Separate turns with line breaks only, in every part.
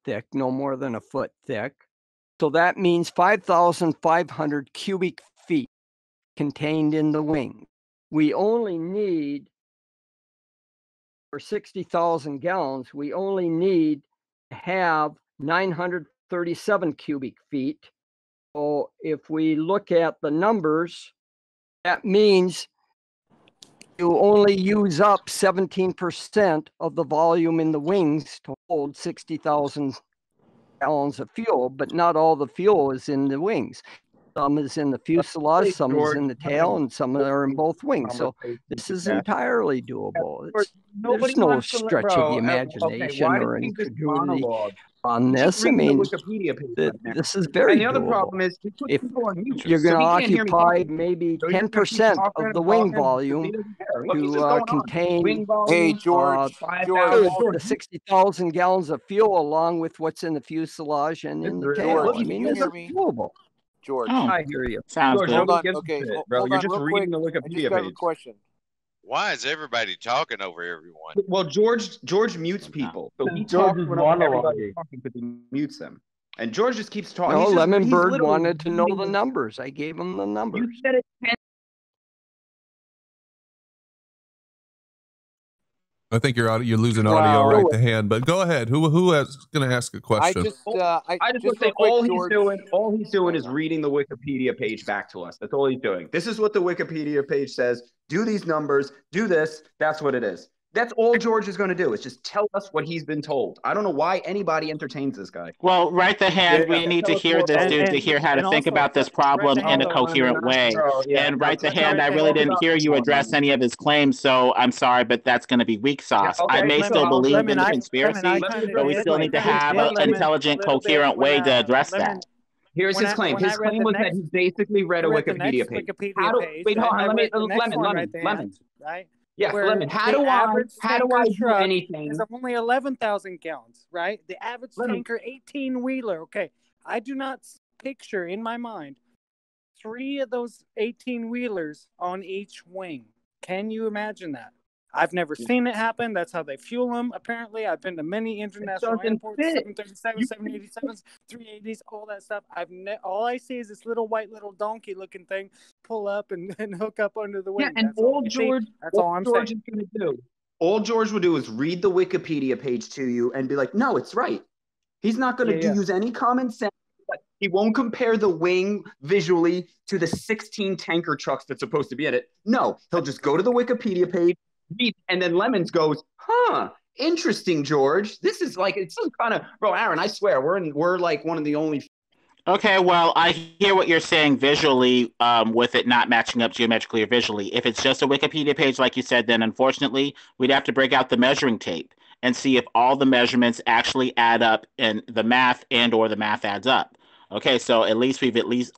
thick, no more than a foot thick. So that means 5,500 cubic feet contained in the wing. We only need, for 60,000 gallons, we only need to have 937 cubic feet. So if we look at the numbers, that means you only use up 17% of the volume in the wings to hold 60,000 gallons of fuel, but not all the fuel is in the wings. Some is in the fuselage, some is in the tail, and some are in both wings. So this is entirely doable. There's no stretch of the imagination or incredulity on this. I mean, this is very doable. And the other problem is, if you're going to occupy maybe 10% of the wing volume to contain the 60,000 gallons of fuel along with what's in the fuselage and in the tail. I mean, this is doable.
George,
I hear you.
Sounds
George,
good.
hold on. Okay, bro, you're just reading the Wikipedia page.
A question. Why is everybody talking over everyone?
Well, George mutes people. So he talks when everybody's talking because he mutes them. And George just keeps talking.
No, Lemon Bird wanted to know the numbers. I gave him the numbers.
You said it 10.
I think you're losing audio right to hand, but go ahead. Who is going to ask a question?
I just want to say all he's doing is reading the Wikipedia page back to us. That's all he's doing. This is what the Wikipedia page says. Do these numbers, do this. That's what it is. That's all George is going to do is just tell us what he's been told. I don't know why anybody entertains this guy.
Well, right the hand, we need to hear this dude to hear how to think about this problem in a coherent way. And right the hand, I really didn't hear you address any of his claims, so I'm sorry, but that's going to be weak sauce. I may still believe in the conspiracy, but we still need to have an intelligent, coherent way to address that.
Here's his claim. His claim was that he basically read a Wikipedia page. Wait, hold on. Lemon. Right? Yeah, Lemon. How do I do anything?
Is only 11,000 gallons, right? The average tanker 18-wheeler. Okay, I do not picture in my mind 3 of those 18-wheelers on each wing. Can you imagine that? I've never seen it happen. That's how they fuel them, apparently. I've been to many international airports, 737s, 787s, 380s, all that stuff. All I see is this little white little donkey-looking thing pull up and hook up under the wing.
Yeah, and that's all I'm saying. Is going to do. All George will do is read the Wikipedia page to you and be like, no, it's right. He's not going to use any common sense. He won't compare the wing visually to the 16 tanker trucks that's supposed to be in it. No, he'll just go to the Wikipedia page, and then Lemons goes, interesting, George. This is like, it's some kind of, bro, Aaron, I swear, we're like one of the only.
Okay, well, I hear what you're saying visually with it not matching up geometrically or visually. If it's just a Wikipedia page, like you said, then unfortunately, we'd have to break out the measuring tape and see if all the measurements actually add up and the math adds up. Okay, so at least we've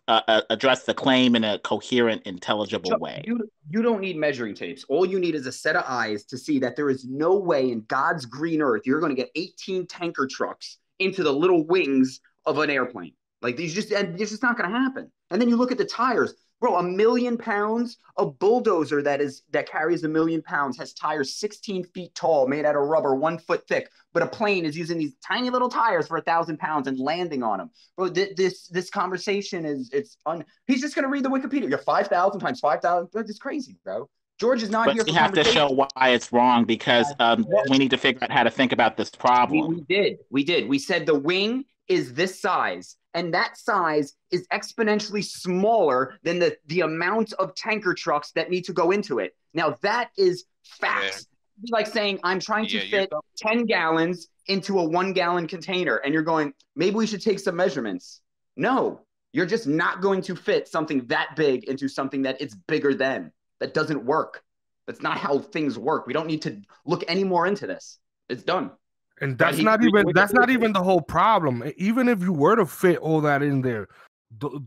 addressed the claim in a coherent, intelligible way.
You don't need measuring tapes. All you need is a set of eyes to see that there is no way in God's green earth you're going to get 18 tanker trucks into the little wings of an airplane. Like it's just not going to happen. And then you look at the tires. Bro, 1 million pounds, a bulldozer that carries 1 million pounds has tires 16 feet tall, made out of rubber, 1 foot thick. But a plane is using these tiny little tires for 1,000 pounds and landing on them. Bro, this conversation he's just gonna read the Wikipedia. You got 5,000 times 5,000. It's crazy, bro. George is not here.
But we have to show why it's wrong because we need to figure out how to think about this problem.
We did. We said the wing is this size. And that size is exponentially smaller than the amount of tanker trucks that need to go into it. Now, that is facts. It's like saying, I'm trying to fit 10 gallons into a 1-gallon container. And you're going, maybe we should take some measurements. No, you're just not going to fit something that big into something that it's bigger than. That doesn't work. That's not how things work. We don't need to look any more into this. It's done.
And that's not even the whole problem. Even if you were to fit all that in there,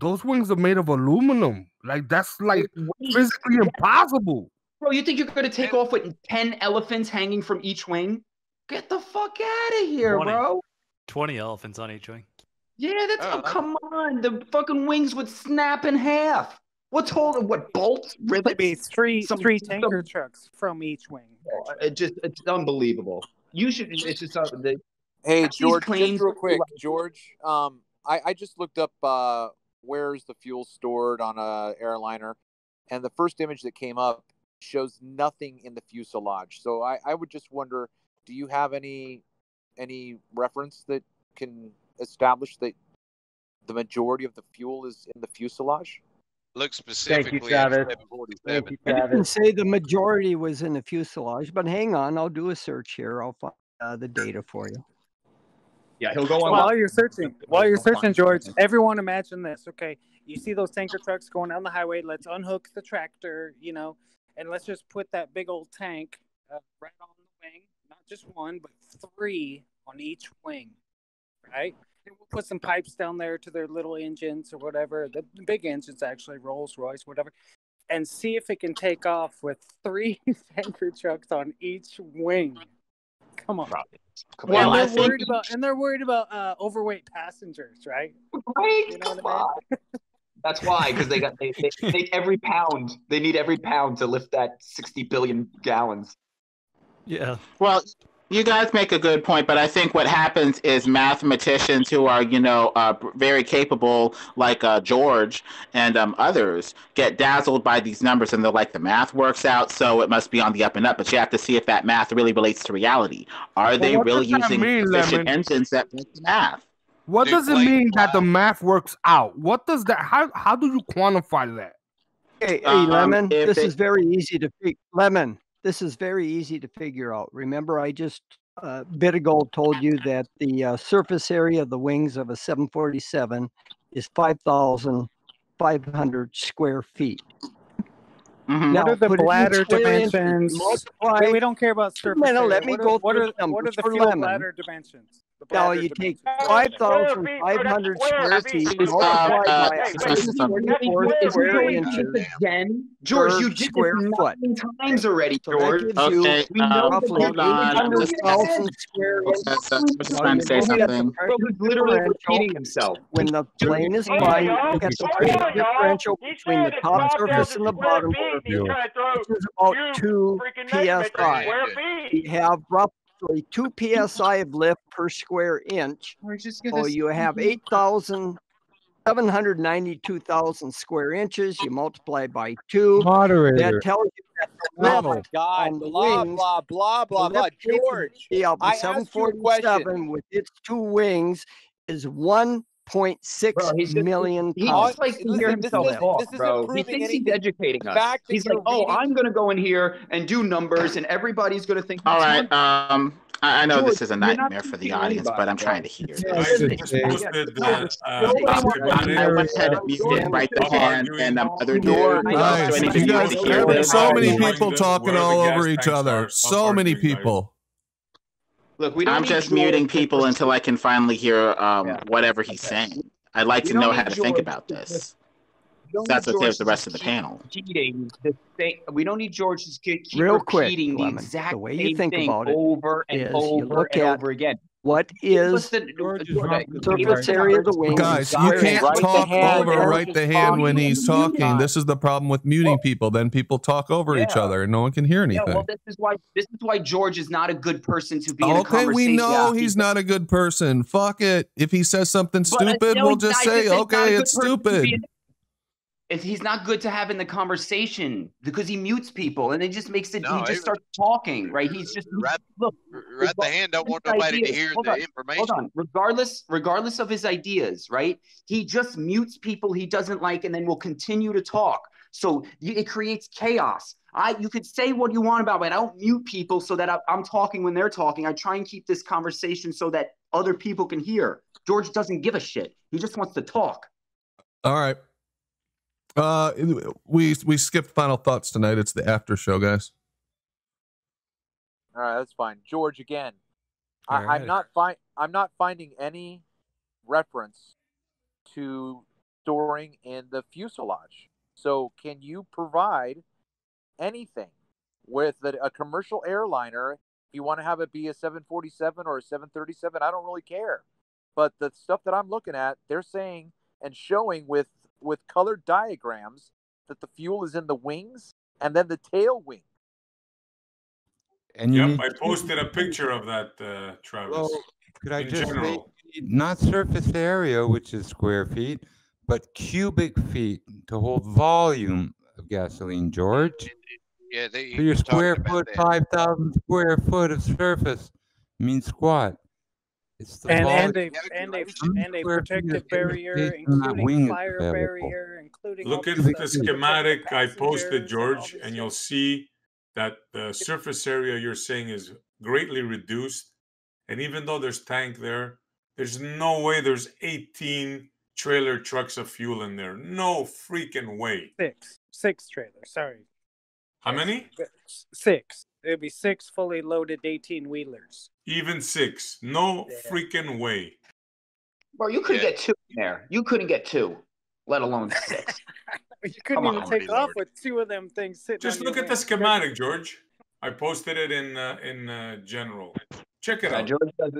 those wings are made of aluminum. Like that's like physically impossible.
Bro, you think you're going to take off with 10 elephants hanging from each wing? Get the fuck out of here,
20.
bro.
20 elephants on each wing.
Yeah, come on. The fucking wings would snap in half. What's holding what bolts?
Rivets? Three tanker trucks from each wing.
It's unbelievable. You should. It's just
Hey,
These
George,
claims
just real quick, George. I just looked up where's the fuel stored on a airliner, and the first image that came up shows nothing in the fuselage. So I would just wonder, do you have any reference that can establish that the majority of the fuel is in the fuselage?
Look specifically
Thank
at
you,
747.
I didn't
Travis.
say the majority was in the fuselage, but hang on, I'll do a search here. I'll find the data for you.
Yeah, he'll go on.
While you're searching, George, everyone imagine this. Okay, you see those tanker trucks going down the highway. Let's unhook the tractor, and let's just put that big old tank right on the wing. Not just one, but 3 on each wing, right? And we'll put some pipes down there to their little engines or whatever. The big engines, actually, Rolls-Royce, whatever. And see if it can take off with 3 tanker trucks on each wing. Come on.
Well, I think
They're worried about overweight passengers, right?
Right?
You know what I mean?
That's why, because they need every pound. They need every pound to lift that 60 billion gallons.
Yeah.
Well, you guys make a good point, but I think what happens is mathematicians who are, very capable, like George and others, get dazzled by these numbers and they're like, the math works out, so it must be on the up and up. But you have to see if that math really relates to reality. Are they really using efficient engines that make the math?
What does it mean that the math works out? What does that? How do you quantify that?
Hey, Lemon, this is very easy to Lemon. This is very easy to figure out. Remember, I just a bit ago told you that the surface area of the wings of a 747 is 5,500 square feet.
Mm-hmm.
What are the bladder dimensions? We don't care about surface area.
Let me go
what
through
are
numbers
the
for
fuel
Lemon.
bladder dimensions?
Now you take 5,500 square feet multiplied by 144 square inches.
George, you did
square foot.
9 times already,
So
George.
that gives you roughly
hold on.
800,000 square inches.
I'm just trying to say something.
Bro, he's literally repeating himself.
When the plane is flying, you look at the pressure differential between the top surface and the bottom surface, which is about 2 psi. You have roughly 2 psi of lift per square inch. So you have 792,000 square inches. You multiply by 2.
Moderator.
That tells you that the
Oh my God!
on the
Blah
wings,
blah blah blah blah. George,
the
I asked you a
747 with its 2 wings is 1.6 million pounds.
This is bro. He thinks he's educating us. He's like, I'm going to go in here and do numbers, and everybody's going to think.
All right. I know George, this is a nightmare for the audience, but I'm trying to hear this. I went ahead and muted right the hand and other doors.
Guys, you guys, so many people talking all over each other. So many people.
Look,
I'm just muting people until I can finally hear whatever he's saying. I'd like to know how to think about this. That's okay with the rest of the panel.
We don't need George to keep
quick,
repeating the
Lemon,
exact
the way you
same
think
thing
about it
over and
is
over
you look
and
at
over again.
What is the surface area of the wing?
Guys, you can't talk over right the hand when he's talking. This is the problem with muting people. Then people talk over each other and no one can hear anything.
Yeah, well, this is why George is not a good person to be in a conversation.
Okay, we know he's not a good person. Fuck it. If he says something stupid, we'll just say, okay, it's stupid.
He's not good to have in the conversation because he mutes people and it just makes it. He just starts talking, right? He's just
right the hand. Don't want nobody to hear the information.
Hold on. Regardless of his ideas, right? He just mutes people he doesn't like and then will continue to talk. So it creates chaos. You could say what you want about it. I don't mute people so that I'm talking when they're talking. I try and keep this conversation so that other people can hear. George doesn't give a shit. He just wants to talk.
All right. We skipped final thoughts tonight. It's the after show, guys.
All right, that's fine. George, again,
Right.
I'm not finding any reference to storing in the fuselage. So, can you provide anything with a commercial airliner? If you want to have it be a 747 or a 737, I don't really care. But the stuff that I'm looking at, they're saying and showing with colored diagrams that the fuel is in the wings and then the tail wing.
And I posted a picture of that, Travis.
Could I
in
just say,
general.
not surface area, which is square feet, but cubic feet to hold volume of gasoline, George?
Yeah,
So
he
your
was talking
square
about
foot,
that.
5,000 square foot of surface means squat. It's the volume.
And a
Square feet
protective
of
barrier,
space in that
including
wing is
fire
available.
barrier, including all
Look
this
at
stuff
the
to protect
schematic I posted,
passengers and all
George,
this
and you'll
shit.
see that the surface area you're saying is greatly reduced. And even though there's tank there, there's no way there's 18 trailer trucks of fuel in there. No freaking way.
Six trailers. Sorry.
How many?
Six. It'd be 6 fully loaded 18-wheelers.
Even 6. No freaking way.
Bro, you couldn't get 2 in there. You couldn't get 2, let alone 6.
You couldn't
Come
even
on.
take off with 2 of them things sitting
Just
on
look
your
at the
wing.
schematic, George. I posted it in general. Check it out.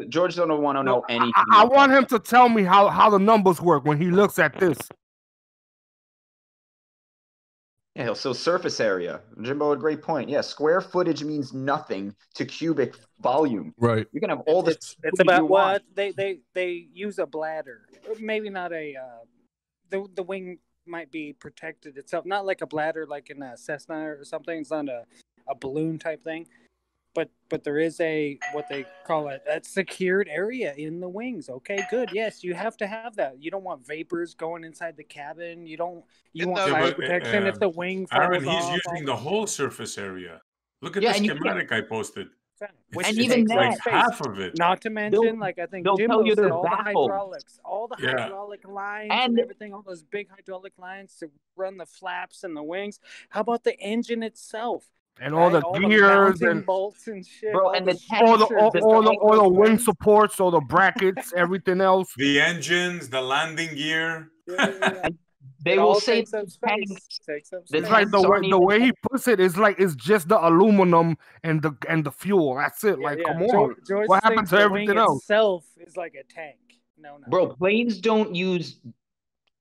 George don't want to know anything.
I want him to tell me how the numbers work when he looks at this.
Yeah, so surface area. Jimbo, a great point. Yeah, square footage means nothing to cubic volume.
Right.
You can have all this.
It's about what they use a bladder. Maybe not a the wing might be protected itself, not like a bladder like in a Cessna or something. It's not a balloon type thing. But there is a what they call a secured area in the wings. Okay, good. Yes, you have to have that. You don't want vapors going inside the cabin. You want fire protection if the wing falls
Aaron, he's
off.
using the whole surface area. Look at
Yeah,
the
and you
schematic I posted.
Which
and even
takes up
like
space.
half of it.
Not to mention, like I think
they'll
Jimbo
tell you
said,
they're
all the
baffled.
hydraulics, all the
Yeah.
hydraulic lines and everything, all those big hydraulic lines to run the flaps and the wings. How about the engine itself?
And all the
all
gears
the
and
bolts and shit.
Bro,
all
and
the
the tanks,
all the wing supports, all the brackets, everything else.
The engines, the landing gear.
They will say the tanks.
It's like the way he puts it is like it's just the aluminum and the fuel. That's it. Like, come on.
George
What happened
thinks
to
the
everything
wing
else?
itself is like a tank. No.
Bro, planes don't use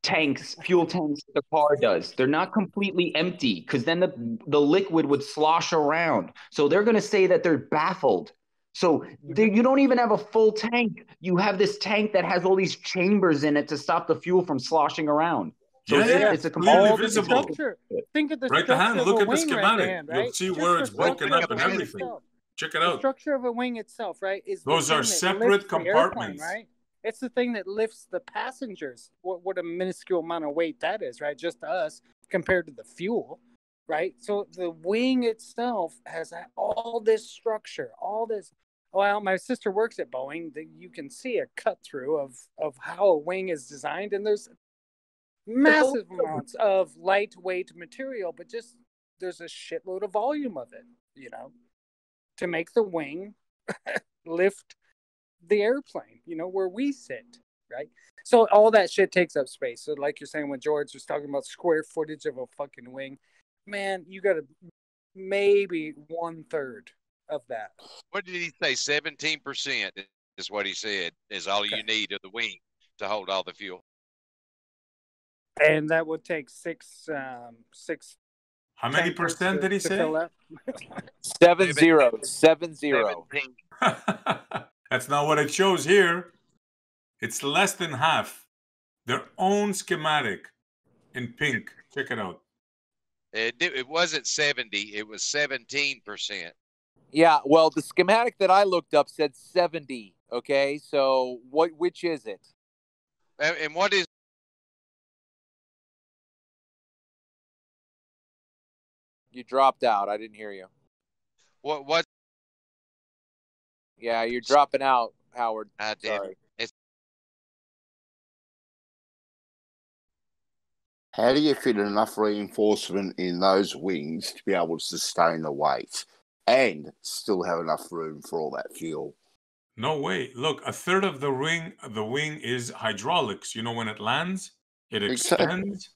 tanks, fuel tanks the car does. They're not completely empty because then the liquid would slosh around. So they're going to say that they're baffled. So you don't even have a full tank. You have this tank that has all these chambers in it to stop the fuel from sloshing around. So it's a
clearly
complete
visible.
Think of the
Right the hand.
structure
Look
of a
at the
wing
schematic.
right
You'll see where it's broken up and everything. Check it
The
out.
structure of a wing itself, right? Is
Those are separate compartments,
right? It's the thing that lifts the passengers. What a minuscule amount of weight that is, right? Just to us compared to the fuel, right? So the wing itself has all this structure, all this. Well, my sister works at Boeing. You can see a cut through of how a wing is designed, and there's massive amounts of lightweight material, but just there's a shitload of volume of it, to make the wing lift the airplane, where we sit, right? So all that shit takes up space. So like you're saying when George was talking about square footage of a fucking wing, man, you got to maybe 1/3 of that.
What did he say? 17% is what he said is all you need of the wing to hold all the fuel.
And that would take six.
How many percent did he say?
70.
That's not what it shows here. It's less than half. Their own schematic in pink. Check it out.
It wasn't 70. It was 17%.
Yeah, well, the schematic that I looked up said 70. Okay, so which is it?
And what is?
You dropped out. I didn't hear you.
What?
Yeah, you're dropping out, Howard. Sorry.
How do you fit enough reinforcement in those wings to be able to sustain the weight and still have enough room for all that fuel?
No way. Look, a third of the wing is hydraulics. When it lands, it extends.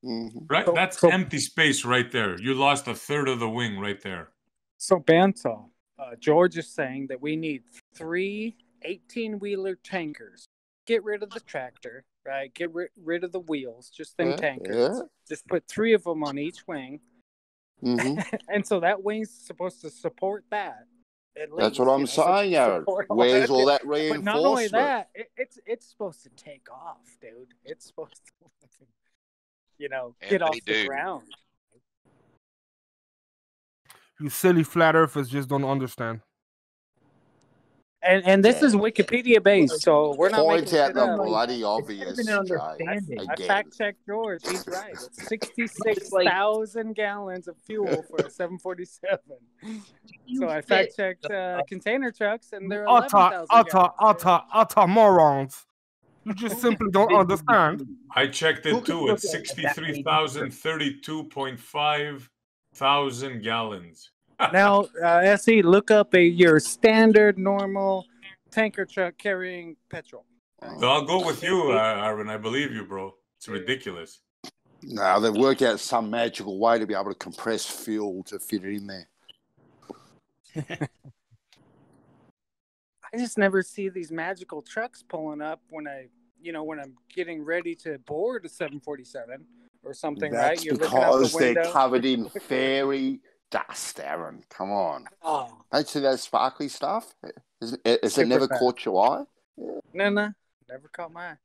Mm-hmm.
Right? That's empty space right there. You lost a third of the wing right there.
So, Bansal, George is saying that we need 3 18-wheeler tankers. Get rid of the tractor, right? Get rid of the wheels, just them tankers. Yeah. Just put 3 of them on each wing. Mm-hmm. And so that wing's supposed to support that. At
That's
least,
what I'm saying, Aaron. Where's all that
But not only
reinforcement?
that, it's supposed to take off, dude. It's supposed to,
And
get off
they
the
do.
ground.
You silly flat earthers just don't understand.
And this is Wikipedia based, so we're not
Point
making
out
shit
the
up.
bloody obvious, Jay.
I
Again.
fact checked George. He's right. It's 66,000 gallons of fuel for a 747. So I fact checked container trucks, and they're 11,000 gallons.
Utter morons. You just simply don't understand.
I checked it too. It's 63,032.5 thousand gallons.
Now, SE, look up your standard normal tanker truck carrying petrol.
So I'll go with you, Aaron. I believe you, bro. It's ridiculous.
No, they've worked out some magical way to be able to compress fuel to fit it in there.
I just never see these magical trucks pulling up when I'm getting ready to board a 747 or something,
That's
right? You're looking out
because
the
they're
window.
covered in fairy dust, Aaron. Come on.
Oh,
Don't see that sparkly stuff? Has it
Super
never
fast.
caught your eye?
no, never caught my eye.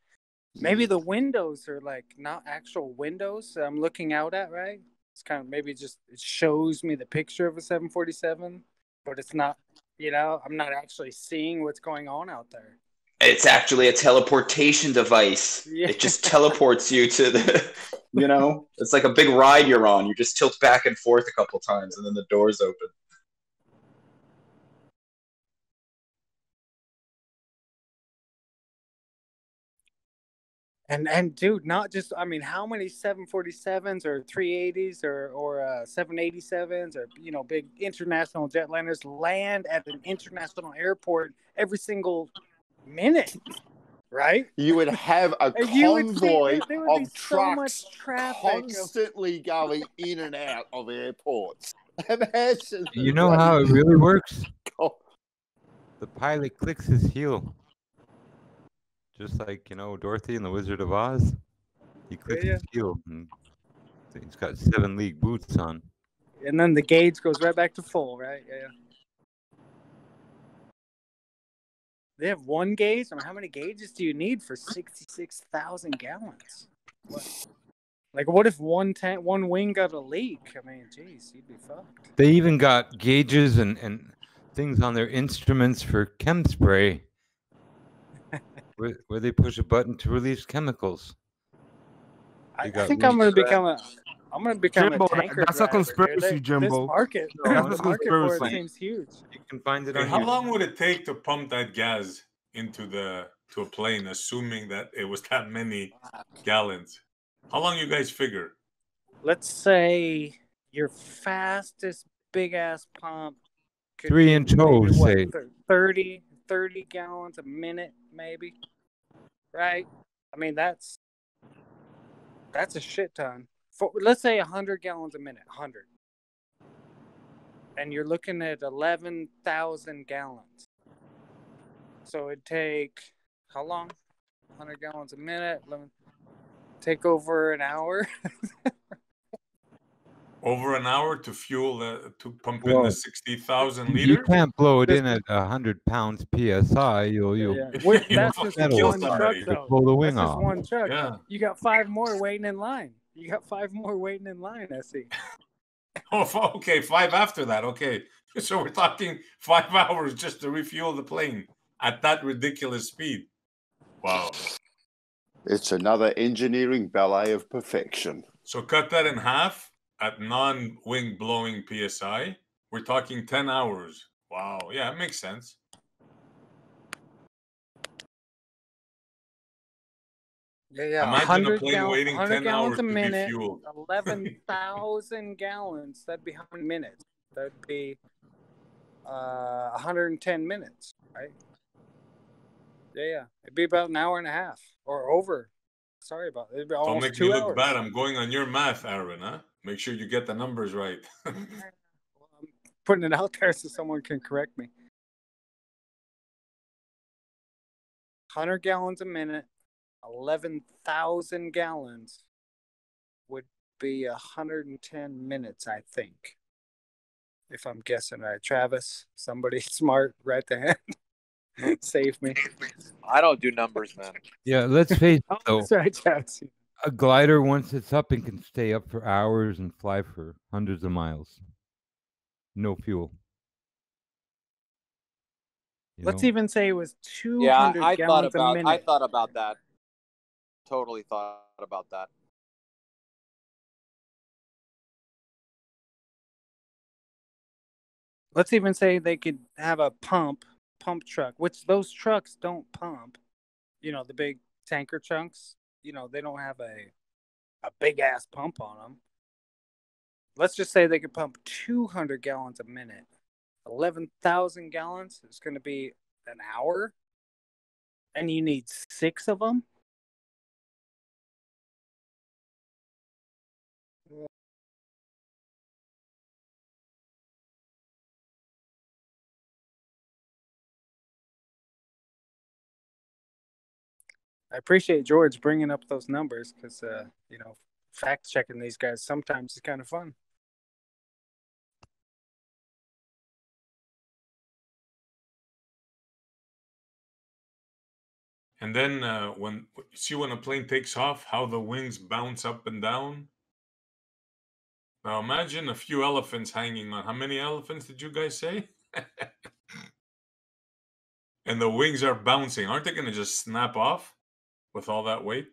Maybe the windows are like not actual windows that I'm looking out at, right? It's kind of maybe just it shows me the picture of a 747, but it's not. I'm not actually seeing what's going on out there.
It's actually a teleportation device.
Yeah.
It just teleports you to the, it's like a big ride you're on. You just tilt back and forth a couple times, and then the doors open.
And dude, not just how many 747s or 380s or 787s or big international jetliners land at an international airport every single minute, right?
You would have a
You would see-
convoy
there would be
of
so much
trucks
traffic.
constantly going in and out of airports. Imagine
You know how it really works?
Oh,
The pilot clicks his heel. Just like, Dorothy in The Wizard of Oz. He clicks his heel. And he's got 7 league boots on.
And then the gauge goes right back to full, right? Yeah. They have one gauge? How many gauges do you need for 66,000 gallons? What if one wing got a leak? Geez, you'd be fucked.
They even got gauges and things on their instruments for chem spray. where they push a button to release chemicals.
I think I'm going to become a
Jimbo,
tanker
that's
driver,
a conspiracy,
dude.
Jimbo.
This market,
That's
the
a
market for it
conspiracy.
seems huge.
You can find it
Hey,
on
how
your...
long would it take to pump that gas into to a plane, assuming that it was that many gallons? How long you guys figure?
Let's say your fastest big ass pump could
3-inch
do maybe,
hose,
what,
say.
30 gallons a minute, maybe. Right? That's a shit ton. Let's say 100 gallons a minute, 100. And you're looking at 11,000 gallons. So it'd take how long? 100 gallons a minute. Take over an hour.
Over an hour to fuel to pump in the 60,000
You
liters?
can't blow it in at 100 pounds PSI. You'll
That's just
kill
one truck,
somebody.
though.
blow the wing
That's just
off.
one truck.
Yeah.
You got 5 more waiting in line. SE.
Oh, okay, 5 after that. Okay. So we're talking 5 hours just to refuel the plane at that ridiculous speed. Wow.
it's another engineering ballet of perfection.
So cut that in half at non-wing blowing PSI. We're talking 10 hours. Wow. Yeah, it makes sense.
Yeah.
Imagine a plane
100
waiting 10
gallons
hours
a
to be
minute,
fueled.
11,000 gallons. That'd be how many minutes? That'd be 110 minutes, right? Yeah. It'd be about an hour and a half or over. Sorry about it. It'd be
Don't
almost
make
2
me look
hours.
bad. I'm going on your math, Aaron, huh? Make sure you get the numbers right.
I'm putting it out there so someone can correct me. 100 gallons a minute, 11,000 gallons would be 110 minutes, I think. if I'm guessing right. Travis, somebody smart, right there. Save me.
I don't do numbers, man.
Yeah, let's face it,
Oh,
though.
that's right, Travis.
A glider, once it's up, and can stay up for hours and fly for hundreds of miles. No fuel.
Let's even say it was 200
Yeah, I
gallons a minute.
I thought about that. Totally thought about that.
Let's even say they could have a pump truck, which those trucks don't pump. You know, the big tanker trucks, you know, they don't have a big ass pump on them. Let's just say they could pump 200 gallons a minute. 11,000 gallons is going to be an hour. And you need 6 of them? I appreciate George bringing up those numbers because, you know, fact checking these guys sometimes is kind of fun.
And then when a plane takes off, how the wings bounce up and down. Now imagine a few elephants hanging on. How many elephants did you guys say? And the wings are bouncing. Aren't they going to just snap off with all that weight?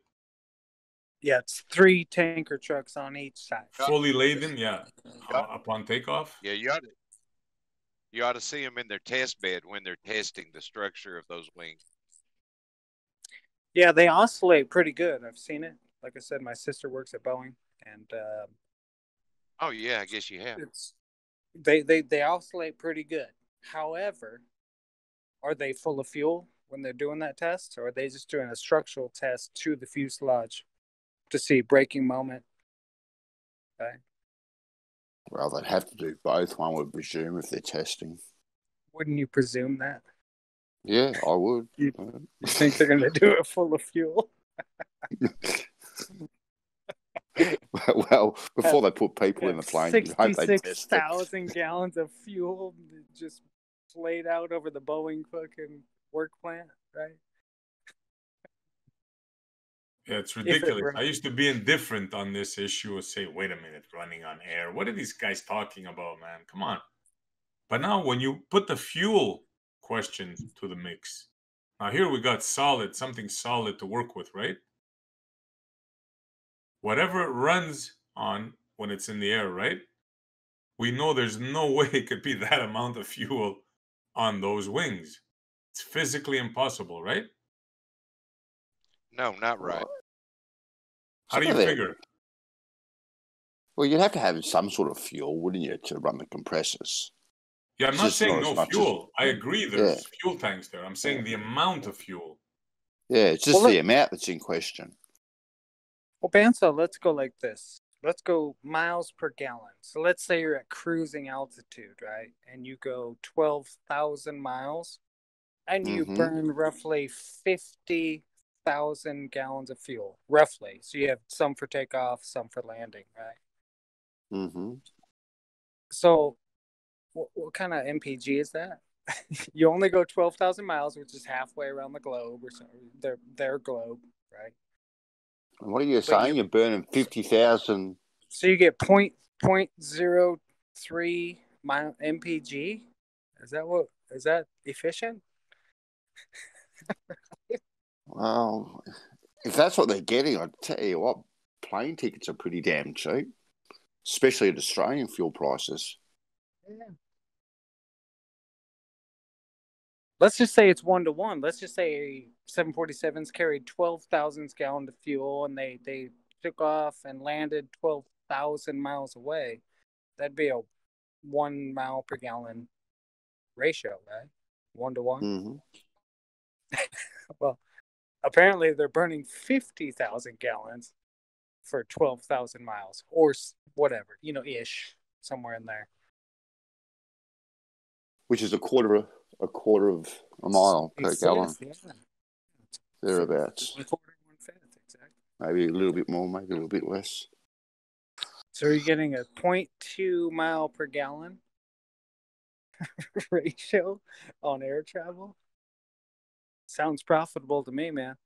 Yeah, it's 3 tanker trucks on each side.
Fully laden, yeah. Upon takeoff.
Yeah, you ought to see them in their test bed when they're testing the structure of those wings.
Yeah, they oscillate pretty good. I've seen it. Like I said, my sister works at Boeing, and
oh yeah, I guess you have.
They oscillate pretty good. However, are they full of fuel when they're doing that test, or are they just doing a structural test to the fuselage to see braking moment? Okay.
Well, they'd have to do both, one would presume, if they're testing.
Wouldn't you presume that?
Yeah, I would.
You think they're going to do it full of fuel?
Well, before they put people in the plane, you hope they test it.
66,000 gallons of fuel just laid out over the Boeing fucking work plant, right?
Yeah, it's ridiculous. I used to be indifferent on this issue and say, wait a minute, running on air. What are these guys talking about, man? Come on. But now when you put the fuel question to the mix, now here we got something solid to work with, right? Whatever it runs on when it's in the air, right? We know there's no way it could be that amount of fuel on those wings. It's physically impossible, right?
No, not right.
How do you figure?
Well, you'd have to have some sort of fuel, wouldn't you, to run the compressors?
Yeah, I'm not saying no fuel. I agree there's fuel tanks there. I'm saying the amount of fuel.
Yeah, it's just the amount that's in question.
Well, Banso, let's go like this. Let's go miles per gallon. So let's say you're at cruising altitude, right? And you go 12,000 miles and you burn roughly 50,000 gallons of fuel, roughly. So you have some for takeoff, some for landing, right?
Mm-hmm.
So what kind of MPG is that? You only go 12,000 miles, which is halfway around the globe, or their globe, right?
And what are you saying? You're burning 50,000.
So you get 0.03 MPG? Is that efficient?
Well, if that's what they're getting, I'd tell you what, plane tickets are pretty damn cheap, especially at Australian fuel prices.
Yeah. Let's just say it's 1-to-1. Let's just say 747s carried 12,000 gallons of fuel and they took off and landed 12,000 miles away. That'd be a 1 mile per gallon ratio, right? 1-to-1.
Mm-hmm.
Well, apparently they're burning 50,000 gallons for 12,000 miles or whatever, ish, somewhere in there.
Which is a quarter of a mile per gallon.
Yeah.
Thereabouts.
1/4, 1/5, exactly.
Maybe a little bit more, maybe a little bit less.
So you're getting a 0.2 mile per gallon ratio on air travel. Sounds profitable to me, man.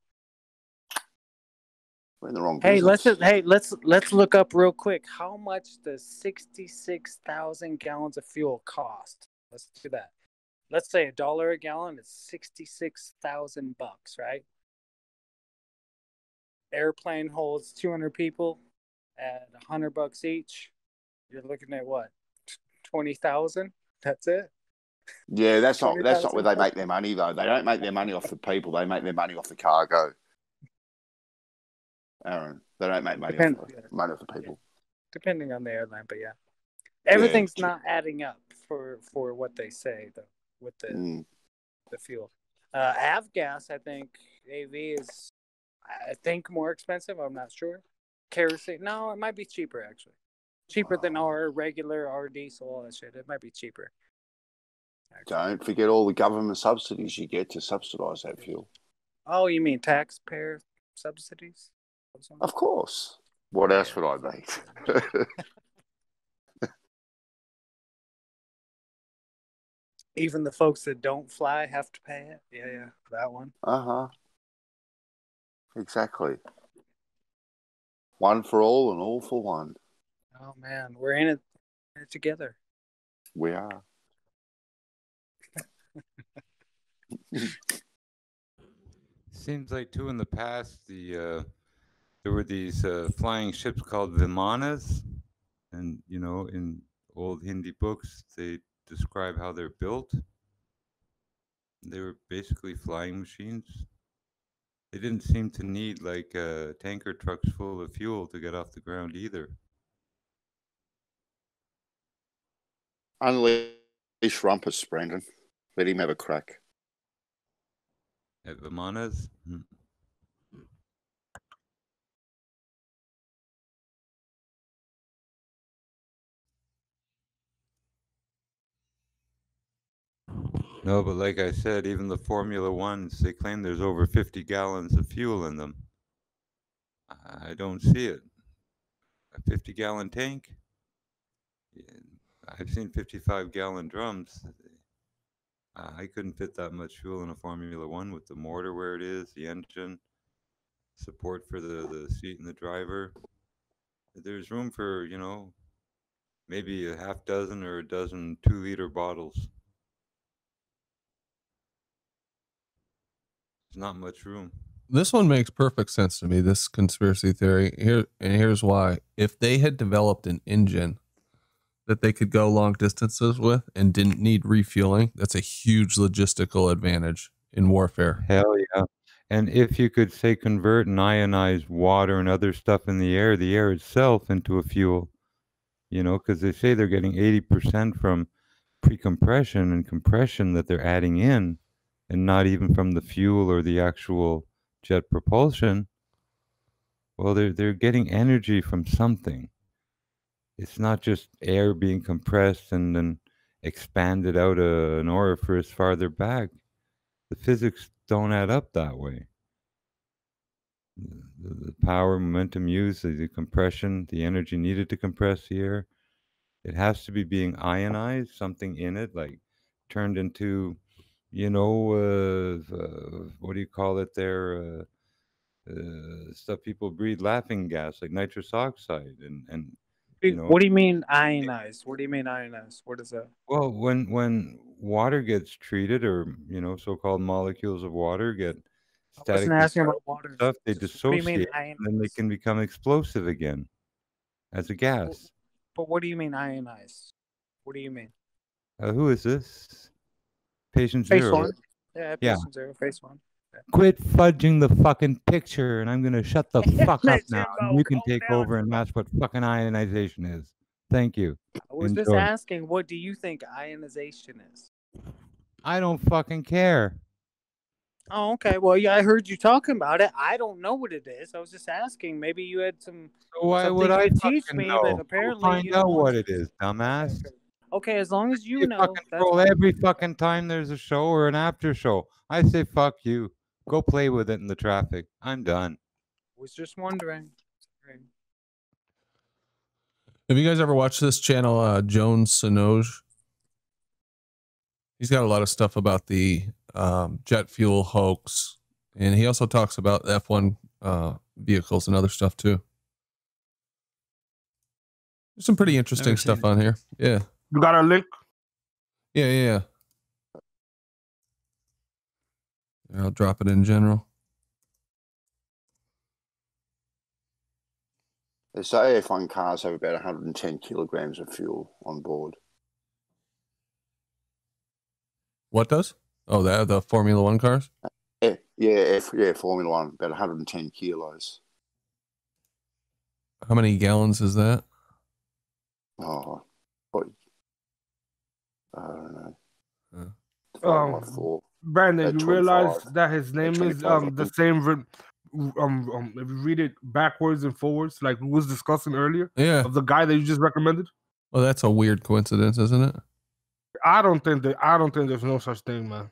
We're in the wrong
Hey,
business.
let's look up real quick. How much does 66,000 gallons of fuel cost? Let's do that. Let's say $1 a gallon is $66,000, right? Airplane holds 200 people at $100 each. You're looking at what? 20,000? That's it?
Yeah, that's not where
20,000
they make their money though. They don't make their money off the people. They make their money off the cargo. Aaron, they don't make money off the people.
Depending on the airline, but yeah. Everything's not adding up for what they say though with the fuel. Avgas, I think AV is more expensive. I'm not sure. Kerosene, no, it might be cheaper actually. Cheaper than our regular, our diesel, all that shit. It might be cheaper.
Don't forget all the government subsidies you get to subsidize that fuel.
Oh, you mean taxpayer subsidies?
Of course. What else would I make?
Even the folks that don't fly have to pay it. Yeah, that one.
Exactly. One for all and all for one.
Oh man, we're in it together.
We are.
Seems like too in the past there were these flying ships called vimanas, and in old Hindi books they describe how they're built. They were basically flying machines. They didn't seem to need like tanker trucks full of fuel to get off the ground either.
Unleash Rumpus, Brandon. Let him have a crack.
At vimanas? No, but like I said, even the Formula Ones, they claim there's over 50 gallons of fuel in them. I don't see it. A 50-gallon tank? I've seen 55-gallon drums. I couldn't fit that much fuel in a Formula One with the motor where it is, the engine, support for the seat and the driver. There's room for, maybe a half dozen or a dozen 2-liter bottles. There's not much room.
This one makes perfect sense to me, this conspiracy theory. Here's why. If they had developed an engine that they could go long distances with and didn't need refueling, that's a huge logistical advantage in warfare.
Hell yeah. And if you could, say, convert and ionize water and other stuff in the air itself into a fuel, because they say they're getting 80% from pre-compression and compression that they're adding in, and not even from the fuel or the actual jet propulsion. Well, they're getting energy from something. It's not just air being compressed and then expanded out an orifice farther back. The physics don't add up that way. The power, momentum used, the compression, the energy needed to compress the air, it has to be being ionized, something in it, like turned into, what do you call it there? Stuff people breathe, laughing gas, like nitrous oxide, and
What do you mean ionized? What do you mean ionized? What is that?
Well, when water gets treated, or so-called molecules of water get
I wasn't
statically
asking about water.
stuff, they
What do you mean
dissociate, and then they can become explosive again as a gas.
But what do you mean ionized? What do you mean?
Who is this? Patient
Phase
Zero.
one. Yeah, patient zero, phase one. Yeah.
Quit fudging the fucking picture, and I'm gonna shut the fuck up now. And you can take over and ask what fucking ionization is. Thank you.
I was just asking, what do you think ionization is?
I don't fucking care.
Oh, okay. Well, yeah, I heard you talking about it. I don't know what it is. I was just asking. Maybe you had some.
So why would I teach
me?
know?
But apparently,
find out what it is, dumbass.
Okay, as long as you know.
Fucking troll every fucking time there's a show or an after show. I say fuck you. Go play with it in the traffic. I'm done.
Was just wondering.
Have you guys ever watched this channel, Jones Sanoge? He's got a lot of stuff about the jet fuel hoax, and he also talks about F1 vehicles and other stuff too. There's some pretty interesting stuff on here. Yeah.
You got a link?
Yeah. I'll drop it in general.
They say F1 cars have about 110 kilograms of fuel on board.
What does? Oh, the Formula One cars?
Yeah, Formula One, about 110 kilos.
How many gallons is that?
Oh, I don't know.
Brandon, you realize
25.
that his name is
25,
the same. If you read it backwards and forwards, like we was discussing earlier, of the guy that you just recommended.
Well, that's a weird coincidence, isn't it?
I don't think there's no such thing, man.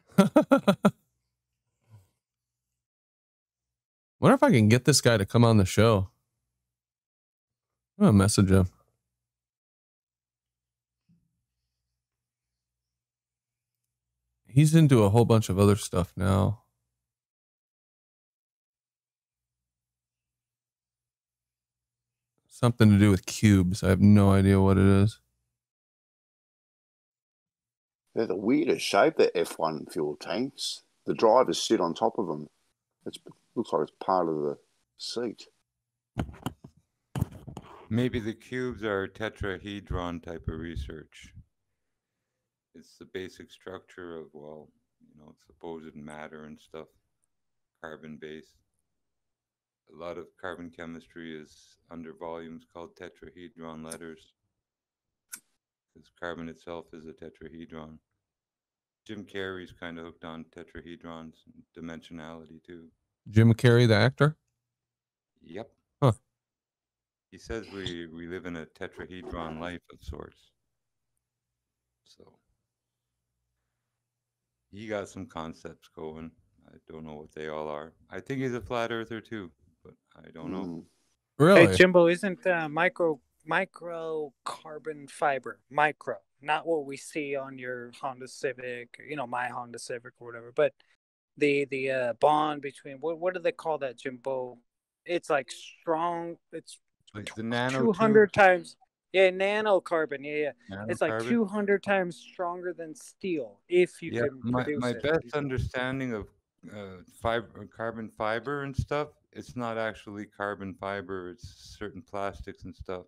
Wonder if I can get this guy to come on the show. I'm gonna message him. He's into a whole bunch of other stuff now. Something to do with cubes. I have no idea what it is.
They're the weirdest shape, the F1 fuel tanks. The drivers sit on top of them. It looks like it's part of the seat.
Maybe the cubes are tetrahedron type of research. It's the basic structure of, supposed matter and stuff, carbon-based. A lot of carbon chemistry is under volumes called tetrahedron letters, because carbon itself is a tetrahedron. Jim Carrey's kind of hooked on tetrahedrons and dimensionality too.
Jim Carrey, the actor?
Yep.
Huh.
He says we live in a tetrahedron life of sorts. So he got some concepts going. I don't know what they all are. I think he's a flat earther too, but I don't know.
Really?
Hey, Jimbo, isn't micro carbon fiber micro, not what we see on your Honda Civic, or, my Honda Civic or whatever, but the bond between what do they call that, Jimbo? It's like strong. It's
like the nano
200 times. Yeah, nanocarbon. Yeah. It's like
Nanocarbon?
200 times stronger than steel if you can
my
produce it.
best understanding of carbon fiber and stuff, it's not actually carbon fiber, it's certain plastics and stuff.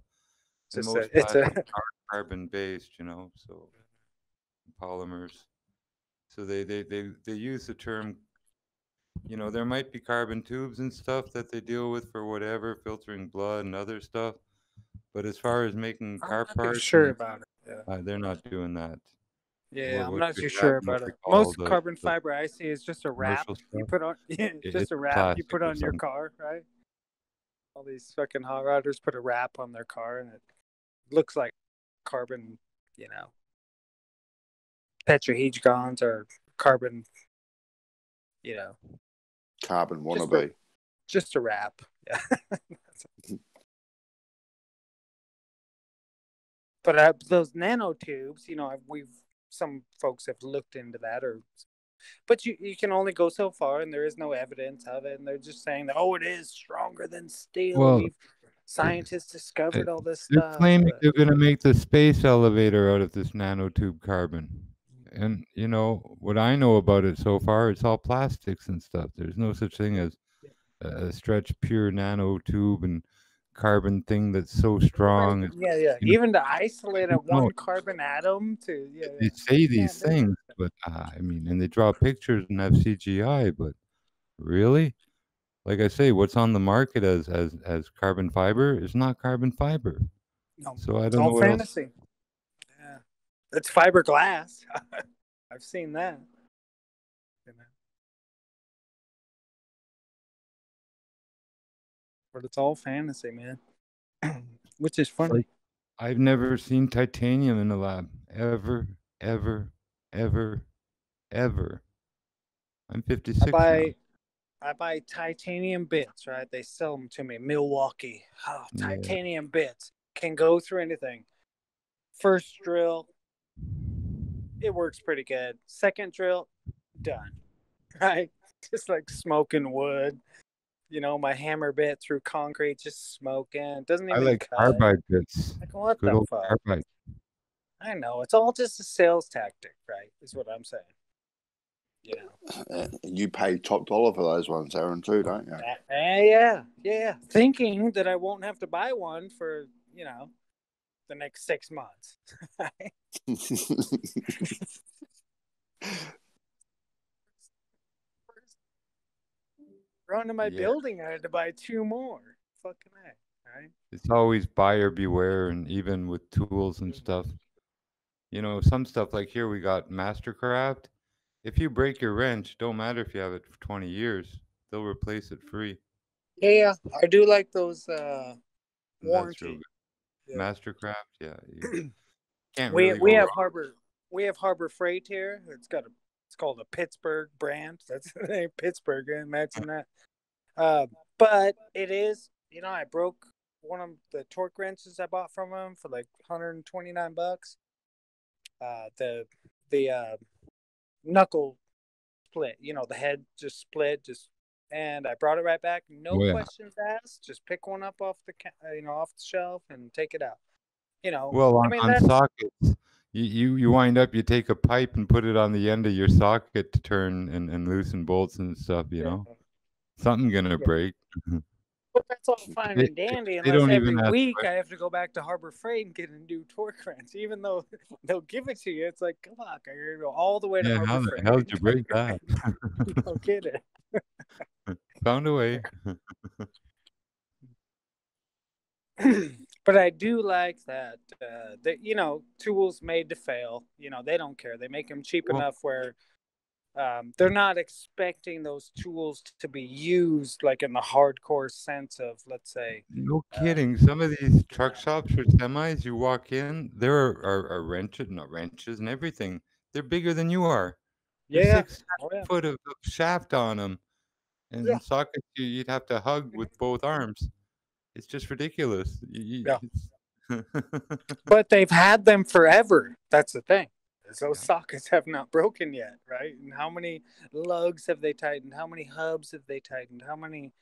And most plastics are carbon based, so polymers. So they use the term, there might be carbon tubes and stuff that they deal with for whatever, filtering blood and other stuff. But as far as making car
I'm not
parts,
sure about it. Yeah.
They're not doing that.
Yeah, I'm
What
not
they
too
have
sure
and what
about
they
it.
call
Most
the
carbon fiber I see is just a wrap
commercial
you
stuff.
put on. Yeah,
It's
just a wrap you
plastic
put
or
on your
something.
car, right? All these fucking hot rodders put a wrap on their car, and it looks like carbon, tetrahedrons or carbon,
Carbon wannabe.
just a wrap. Yeah. But those nanotubes, some folks have looked into that, but you can only go so far, and there is no evidence of it, and they're just saying that it is stronger than steel.
Well,
Scientists discovered all this
They're
stuff.
claiming they're going to make the space elevator out of this nanotube carbon. And, what I know about it so far, it's all plastics and stuff. There's no such thing as a stretch pure nanotube and carbon thing that's so strong.
Yeah. Even to isolate one carbon atom to
They say these things, but and they draw pictures and have CGI, but really? Like I say, what's on the market as carbon fiber is not carbon fiber.
No,
so I
it's
don't know
all
what else.
fantasy. Yeah, it's fiberglass. I've seen that. But it's all fantasy, man. Which is funny.
I've never seen titanium in a lab. Ever. I'm 56 now.
I buy titanium bits, right? They sell them to me. Milwaukee. Oh, titanium bits. Can go through anything. First drill. it works pretty good. Second drill, done. Right? Just like smoking wood. You know, my hammer bit through concrete, just smoking. Doesn't
I
even
like
cut.
carbide bits.
Like, what
Good
the
old
fuck?
carbide.
I know. It's all just a sales tactic, right? Is what I'm saying. You know.
You pay top dollar for those ones, Aaron, too, don't you?
Yeah. Thinking that I won't have to buy one for, you know, the next 6 months. Run to my
Yeah.
building, I had to buy 2 more. Fucking A, right?
It's always buyer beware, and even with tools and stuff. You know, some stuff like here we got Mastercraft. If you break your wrench, don't matter if you have it for 20 years, they'll replace it free.
Yeah. I do like those
That's real
warranty.
good.
Yeah.
Mastercraft, yeah. You can't
we
really
we
go
have
wrong.
Harbor Freight here. It's called a Pittsburgh brand. That's the name, Pittsburgh. Imagine that. But it is, you know, I broke one of the torque wrenches I bought from him for like $129. The knuckle split. You know, the head just split. And I brought it right back. No
Oh, yeah.
questions asked. Just pick one up off the off the shelf and take it out. You know,
Well,
I mean
on
that's
sockets, you wind up, you take a pipe and put it on the end of your socket to turn and loosen bolts and stuff, you know? Something gonna
Yeah.
break.
But that's all fine and dandy,
They
unless
don't
every
even ask
week I have to go back to Harbor Freight and get a new torque wrench. Even though they'll give it to you, it's like, come on, I gotta go all the way to
Yeah,
Harbor
how the
Freight.
hell did you break that?
Don't get it.
Found a way.
But I do like that, you know, tools made to fail. You know, they don't care. They make them cheap
Well-
enough where they're not expecting those tools to be used like in the hardcore sense of, let's say,
No kidding. Some of these truck shops for semis, you walk in, there are wrenches, not wrenches and everything. They're bigger than you are. They're
yeah,
6
oh, yeah.
foot of shaft on them. And
Yeah.
sockets you'd have to hug with both arms. It's just ridiculous.
Yeah. But they've had them forever. That's the thing. Those sockets have not broken yet, right? And how many lugs have they tightened? How many hubs have they tightened? How many,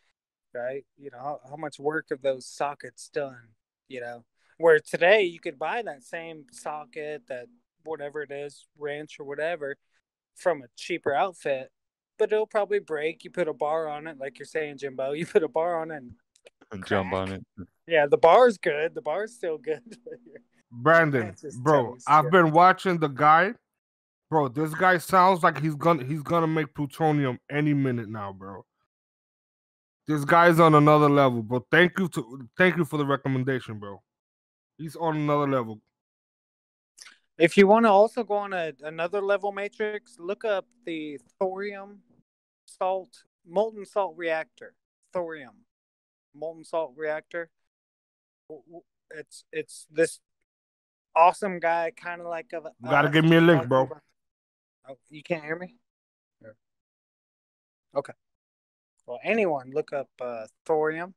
right? You know, how much work have those sockets done? You know, where today you could buy that same socket, that whatever it is, wrench or whatever, from a cheaper outfit, but it'll probably break. You put a bar on it, like you're saying, Jimbo. You put a bar on it and
jump on it.
yeah, the bar's good. The bar's still good.
Brandon, bro, I've been watching the guy. Bro, this guy sounds like he's gonna make plutonium any minute now, bro. This guy's on another level, bro. Thank you for the recommendation, bro. He's on another level.
If you want to also go on another level matrix, look up the thorium molten salt reactor. Thorium molten salt reactor. It's this awesome guy, kind of like a.
You gotta give me a link, bro.
Oh, you can't hear me? Okay. Well, anyone look up thorium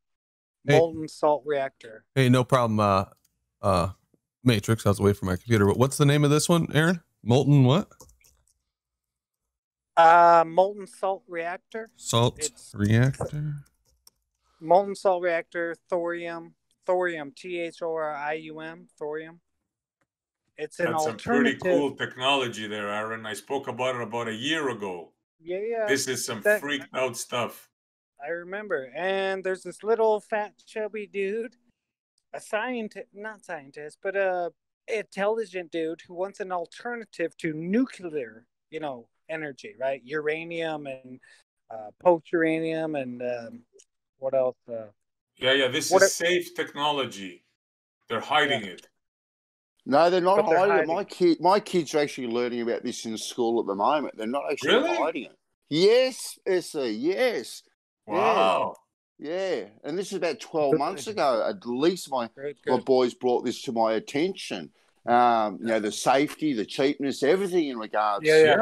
molten salt reactor.
Hey, no problem. Matrix. I was away from my computer. But what's the name of this one, Aaron? Molten what?
Molten salt reactor.
Reactor.
Molten salt reactor. Thorium. Thorium. THORIUM. Thorium. It's an
That's
alternative.
some pretty cool technology there, Aaron. I spoke about it about a year ago.
Yeah.
This is some freaked out stuff.
I remember. And there's this little fat chubby dude, a scientist, not scientist, but a intelligent dude who wants an alternative to nuclear, you know, energy, right? Uranium and post-uranium and what else?
This is safe technology. They're hiding it.
No, they're not
But they're
hiding it. My kids are actually learning about this in school at the moment. They're not actually hiding it. Yes, Essie, yes.
Wow.
Yeah. And this is about 12 months ago. At least my boys brought this to my attention. You know, the safety, the cheapness, everything in regards. They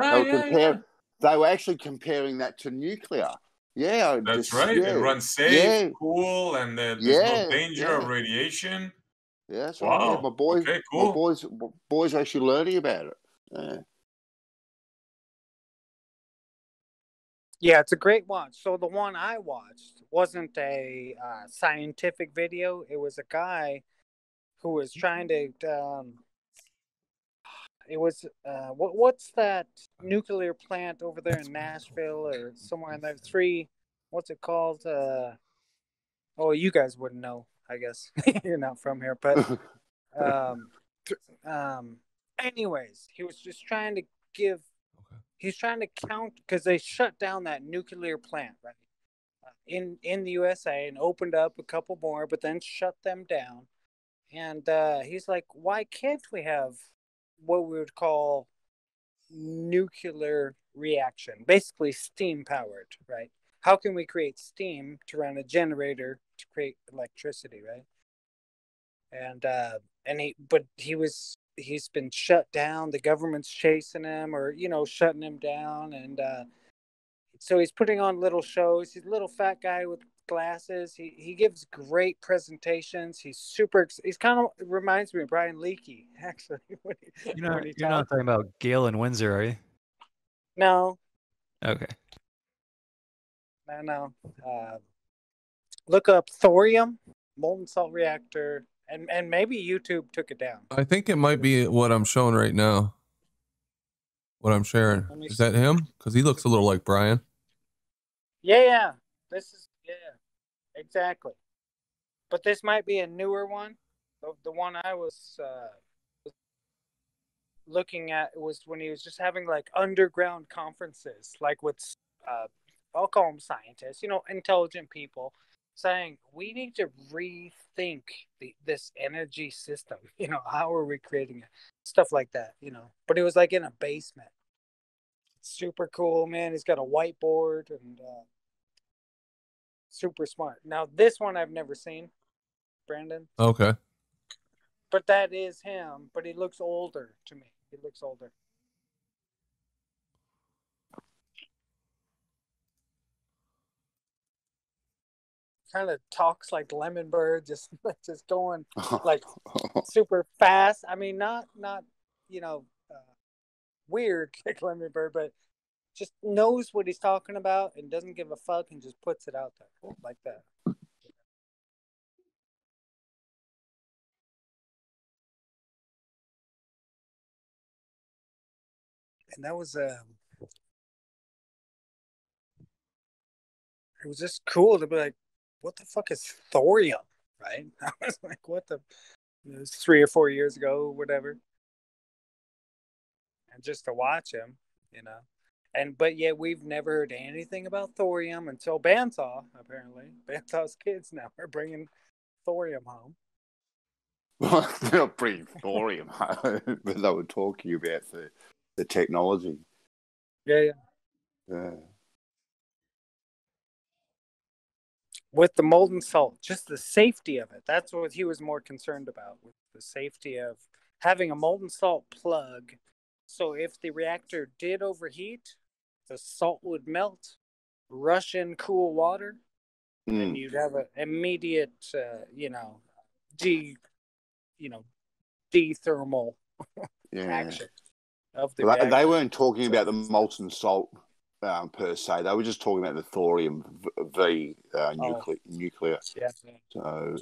were actually comparing that to nuclear. Yeah.
That's right. It runs safe, cool, and there's no danger of radiation.
Yeah, that's
wow.
right. Yeah, my boys are actually learning about it. Yeah.
Yeah, it's a great watch. So the one I watched wasn't a scientific video. It was a guy who was trying to. It was what's that nuclear plant over there in Nashville or somewhere in there? What's it called? Oh, you guys wouldn't know, I guess. You're not from here, but um, um. Anyways, he was just trying to give. He's trying to count because they shut down that nuclear plant, right? In the USA and opened up a couple more, but then shut them down. And he's like, why can't we have what we would call nuclear reaction, basically steam powered, right? How can we create steam to run a generator to create electricity, right? He's been shut down. The government's chasing him, or shutting him down, and so he's putting on little shows. He's a little fat guy with glasses. He gives great presentations. He's kind of reminds me of Brian Leakey, actually.
You're not talking about Galen Windsor, are you?
No.
Okay.
No. Look up thorium, molten salt reactor, and maybe YouTube took it down.
I think it might be what I'm showing right now. What I'm sharing. Is that him? Because he looks a little like Brian.
Yeah. Exactly. But this might be a newer one. The one I was looking at was when he was just having like underground conferences, like with I'll call them scientists, intelligent people, saying we need to rethink this energy system. How are we creating it? Stuff like that. But it was like in a basement. Super cool, man. He's got a whiteboard and super smart. Now this one I've never seen, Brandon.
Okay.
But that is him. But he looks older to me. He looks older. Kind of talks like Lemon Bird, just going like super fast. I mean, not weird like Lemon Bird, but just knows what he's talking about and doesn't give a fuck and just puts it out there like that. And that was it was just cool to be like, what the fuck is thorium, right? I was like, what the, it was 3 or 4 years ago, whatever. And just to watch him, but yet we've never heard anything about thorium until Bandsaw. Apparently, Bandsaw's kids now are bringing thorium home.
They're not bringing thorium home, but they were talking about the technology.
Yeah. With the molten salt, just the safety of it. That's what he was more concerned about, with the safety of having a molten salt plug. So if the reactor did overheat, the salt would melt, rush in cool water, and you'd have an immediate, dethermal action of the reactor.
They weren't talking about the molten salt per se. They were just talking about the thorium nuclear.
Yeah.
So,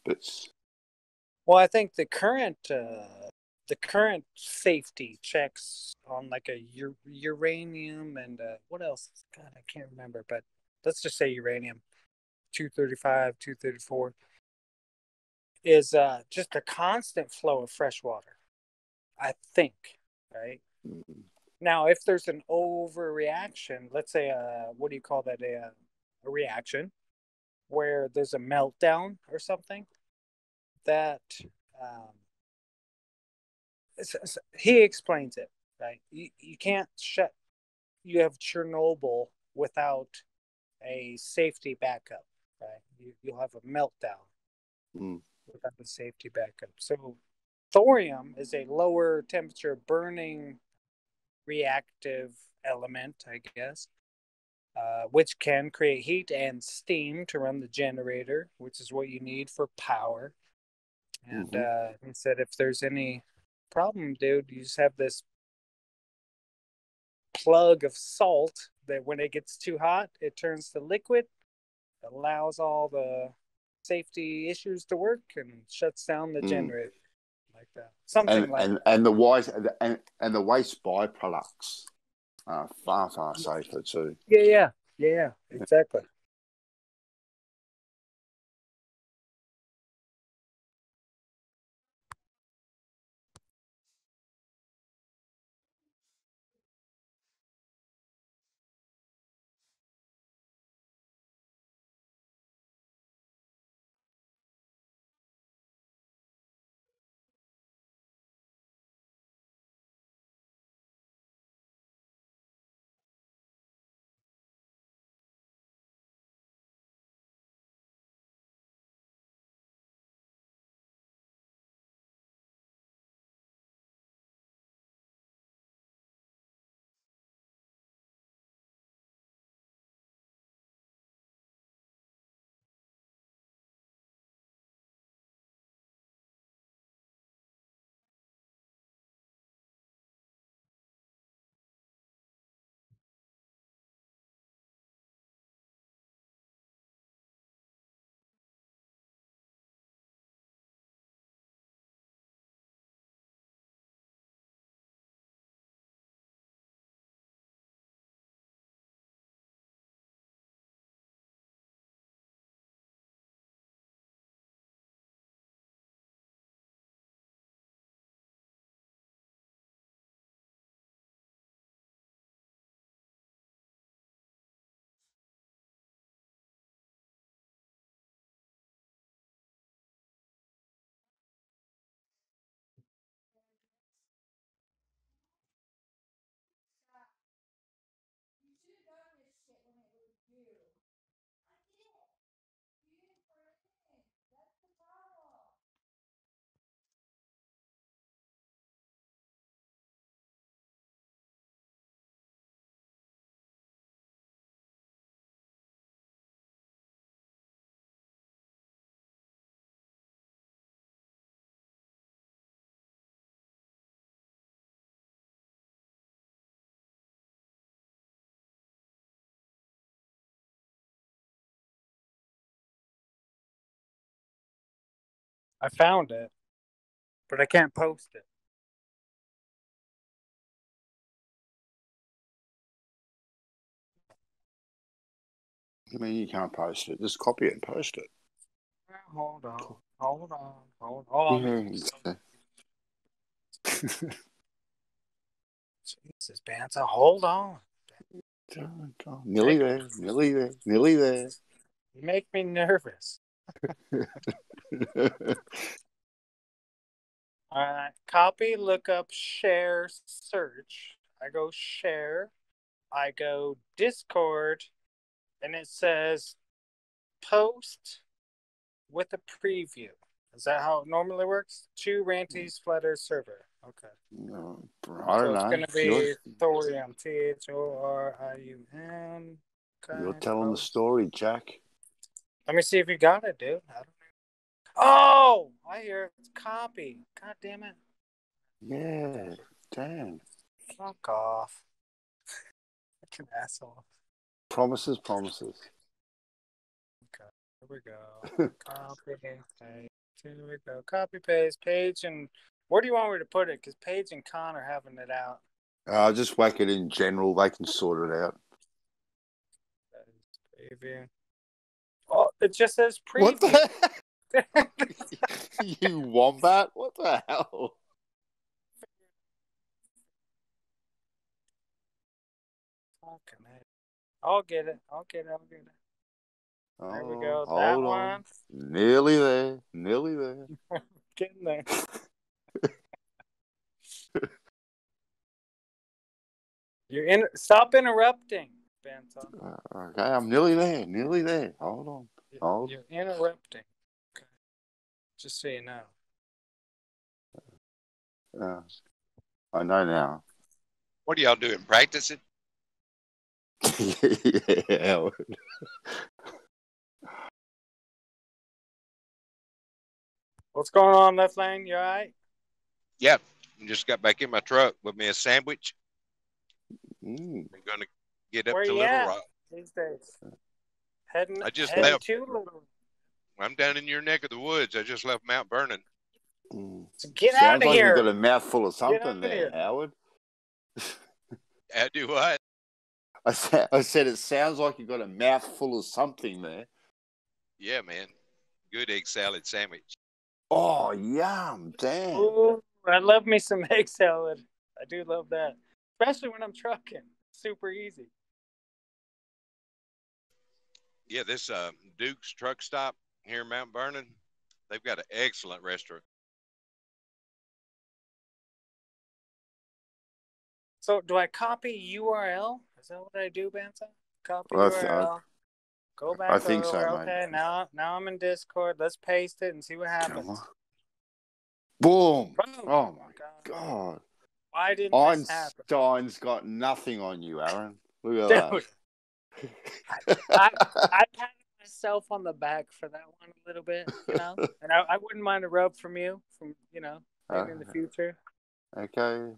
but
well, I think the current safety checks on like a uranium and what else? God, I can't remember, but let's just say uranium 235, 234 is just a constant flow of fresh water, I think, right?
Mm-hmm.
Now, if there's an overreaction, let's say what do you call that? A reaction where there's a meltdown or something, that he explains it, right? You can't shut. You have Chernobyl without a safety backup, right? You'll have a meltdown without a safety backup. So thorium is a lower temperature burning reactive element, I guess, which can create heat and steam to run the generator, which is what you need for power. And he said if there's any problem, dude, you just have this plug of salt that when it gets too hot, it turns to liquid, allows all the safety issues to work, and shuts down the generator like that. Something like that.
And the waste and the waste byproducts are far safer too.
Yeah, exactly. I found it, but I can't post it.
I mean, you can't post it. Just copy it and post it.
Hold on.
Yeah.
Jesus, Banta, hold on.
Nearly there.
You make me nervous. All right, copy, look up, share, search. I go share. I go Discord, and it says post with a preview. Is that how it normally works? To Ranty's Flutter server. Okay.
No,
So it's going to be Thorium. THORIUM. Okay.
You're telling the story, Jack.
Let me see if you got it, dude. I don't know. Oh, I hear it. It's copy. God damn it.
Yeah, damn.
Fuck off. Fucking asshole.
Promises.
Okay, here we go. Copy, paste. Here we go. Copy, paste, Page, and where do you want me to put it? Because Paige and Con are having it out.
Just whack it in general. They can sort it out.
Preview. Oh, it just says preview.
What the heck? You wombat? What the hell?
Fucking hell. I'll get it. There we go. That
Hold on.
one.
Nearly there.
Getting there. Stop interrupting, Benton.
Okay, I'm nearly there. Hold on.
You're interrupting. Okay. Just so you know.
I know now.
What are y'all doing? Practicing?
Yeah.
What's going on, Left Lane? You all right?
Yep. Just got back in my truck with me a sandwich. I'm going to get up
Where
to
you
Little
at
Rock.
these days? Heading
I just
heading
left.
to Little.
I'm down in your neck of the woods. I just left Mount Vernon.
So get out
Sounds
of
like
here.
you've got a mouthful of
Get
something
out of
there,
here.
Howard.
Do what?
I said it sounds like you've got a mouthful of something there.
Yeah, man. Good egg salad sandwich.
Oh, yum. Damn.
Ooh, I love me some egg salad. I do love that. Especially when I'm trucking. Super easy.
Yeah, this Duke's truck stop here in Mount Vernon, they've got an excellent restaurant.
So do I copy URL? Is that what I do, Banza? Copy
Well,
URL. Go back
I think
over.
so, mate.
Okay, now I'm in Discord. Let's paste it and see what happens.
Boom.
Boom.
Oh, my God.
Why didn't this happen?
Einstein's got nothing on you, Aaron. Look at
Dude,
that.
I patted myself on the back for that one a little bit, you know? And I wouldn't mind a rub from you, maybe in the future.
Okay.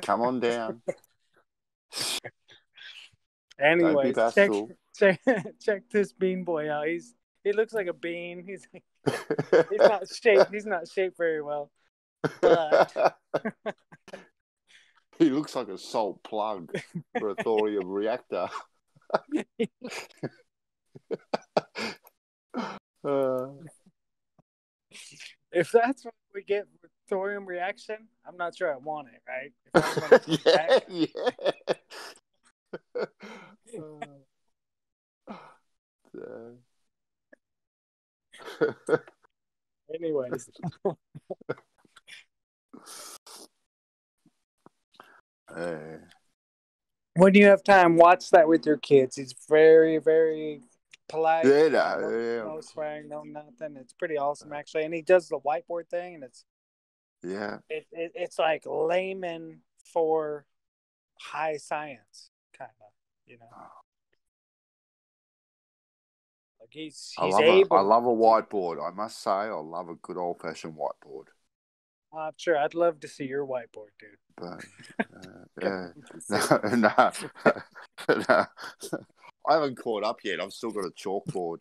Come on down.
Anyways,
Don't be bashful.
check this bean boy out. He looks like a bean. He's not shaped. He's not shaped very well. But
he looks like a salt plug for a thorium reactor.
If that's what we get with thorium reaction, I'm not sure I want it, right? Anyways. When you have time, watch that with your kids. He's very, very polite. No swearing, no nothing. It's pretty awesome, actually. And he does the whiteboard thing, and it's like layman for high science, kind of, you know. Like he's able.
I love a whiteboard. I must say, I love a good old fashioned whiteboard.
Sure, I'd love to see your whiteboard, dude.
But no, I haven't caught up yet. I've still got a chalkboard.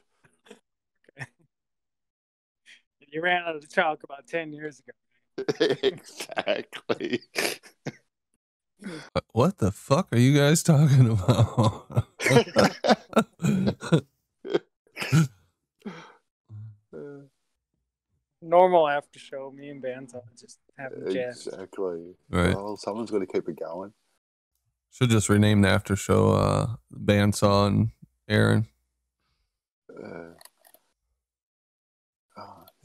You ran out of chalk about 10 years ago.
Exactly.
What the fuck are you guys talking about?
Normal after show, me and Bands just having jazz.
Exactly.
Right.
Well, someone's got to keep it going.
Should just rename the after show Bandsaw and Aaron.
The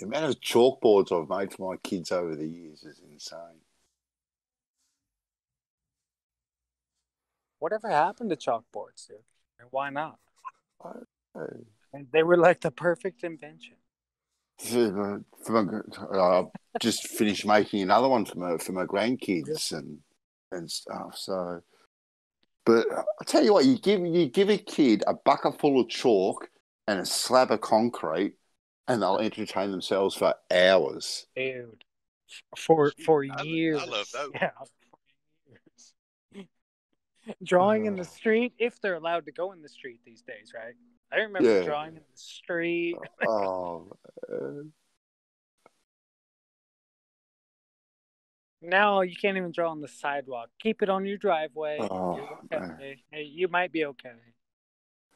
amount of chalkboards I've made for my kids over the years is insane.
Whatever happened to chalkboards, dude? And why not? And they were like the perfect invention.
I just finished making another one for my grandkids and stuff. So, but I'll tell you what, you give a kid a bucket full of chalk and a slab of concrete, and they'll entertain themselves for hours.
Dude, for years.
I love those.
Yeah, for years. Drawing in the street, if they're allowed to go in the street these days, right? I remember drawing in the street. Now you can't even draw on the sidewalk. Keep it on your driveway. You're okay. Hey, you might be okay.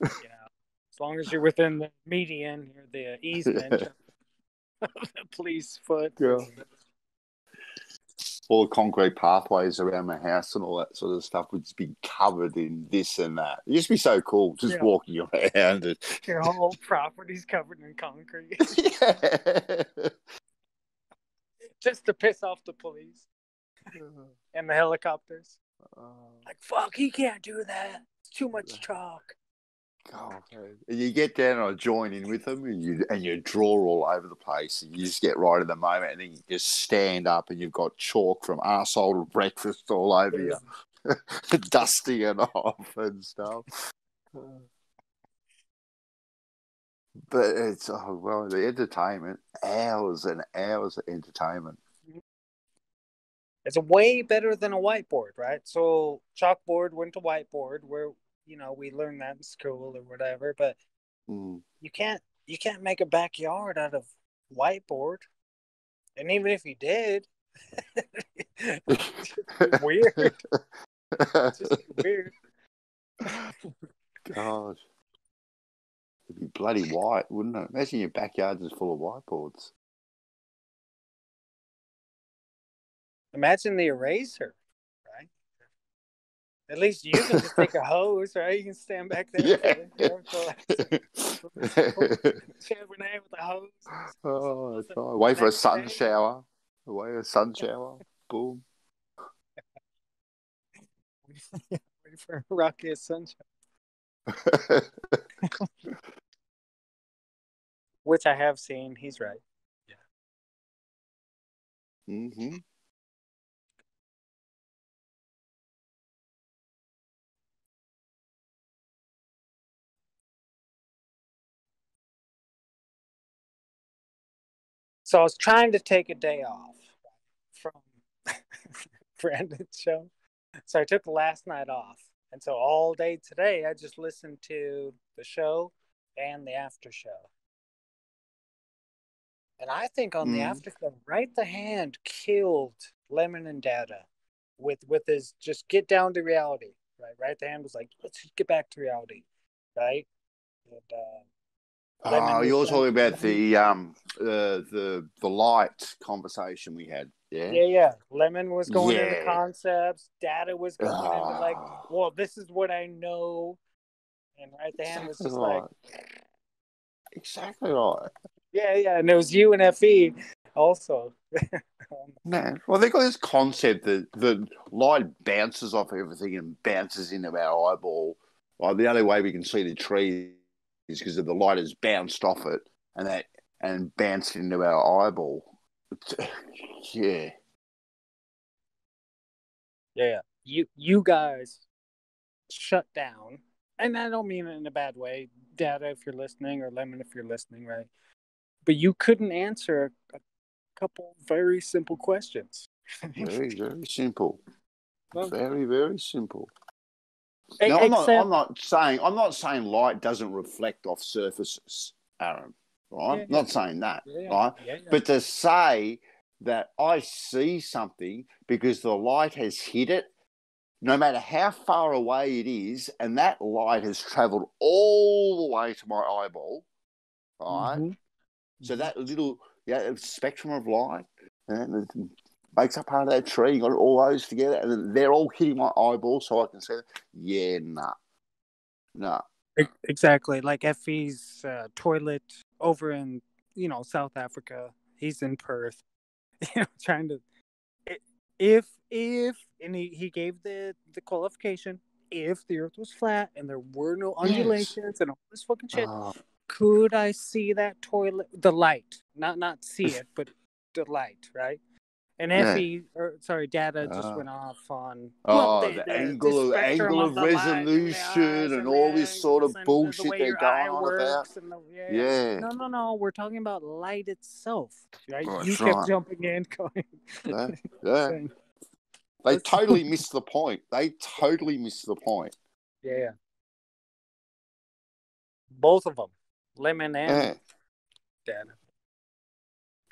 You know, as long as you're within the median or the easement of the police foot.
Yeah. All the concrete pathways around my house and all that sort of stuff would just be covered in this and that. It used to be so cool just walking around.
Your whole property's covered in concrete. Just to piss off the police and the helicopters. Like, fuck, he can't do that. It's too much chalk.
God, and you get down and I join in with them and you draw all over the place and you just get right in the moment and then you just stand up and you've got chalk from arsehole to breakfast all over you, dusting it off and stuff. But it's, the entertainment, hours and hours of entertainment.
It's way better than a whiteboard, right? So chalkboard went to whiteboard, where we learned that in school or whatever. But you can't make a backyard out of whiteboard, and even if you did, it's weird. It's just weird.
God, it'd be bloody white, wouldn't it? Imagine your backyard is full of whiteboards.
Imagine the eraser, right? At least you can just take a hose, right? You can stand back there Chevrolet with a hose.
Oh, that's right. Wait for a sun shower. Wait for a sun shower. Boom.
Wait for a rocky sunshine. Which I have seen. He's right. Yeah.
Mm-hmm.
So I was trying to take a day off from Brandon's show. So I took last night off. And so all day today, I just listened to the show and the after show. And I think on the after show, Right the Hand killed Lemon and Data with his just get down to reality. Right the Hand was like, let's just get back to reality. Right? And,
you're talking about the light conversation we had, yeah?
Yeah. Lemon was going into concepts. Data was going into like, well, this is what I know. And Right the Hand was just like...
Exactly right.
Yeah, and it was you and FE also.
Man, well, they got this concept that the light bounces off everything and bounces into our eyeball. Well, the only way we can see the tree is because the light has bounced off it and bounced into our eyeball. Yeah.
Yeah. You guys shut down, and I don't mean it in a bad way. Data, if you're listening, or Lemon, if you're listening, right? But you couldn't answer a couple very simple questions.
Very, very simple.
Well,
very, very simple. Now, I'm not saying light doesn't reflect off surfaces, Aaron. Right? Not saying that, right? Yeah. But to say that I see something because the light has hit it, no matter how far away it is, and that light has travelled all the way to my eyeball, right? Mm-hmm. So that little spectrum of light makes up part of that tree. You got all those together, and then they're all hitting my eyeball, so I can see it. Yeah, nah.
Exactly, like Effie's toilet over in South Africa. He's in Perth, trying to. If and he gave the qualification. If the Earth was flat and there were no undulations and all this fucking shit. Could I see that toilet? The light, not see it, but the light, right? And Data just went off on
the angle of resolution and all this sort of bullshit they're going on about.
No, we're talking about light itself, right? You kept jumping in, going.
Yeah. They totally missed the point.
Yeah. Both of them. Lemon and Data.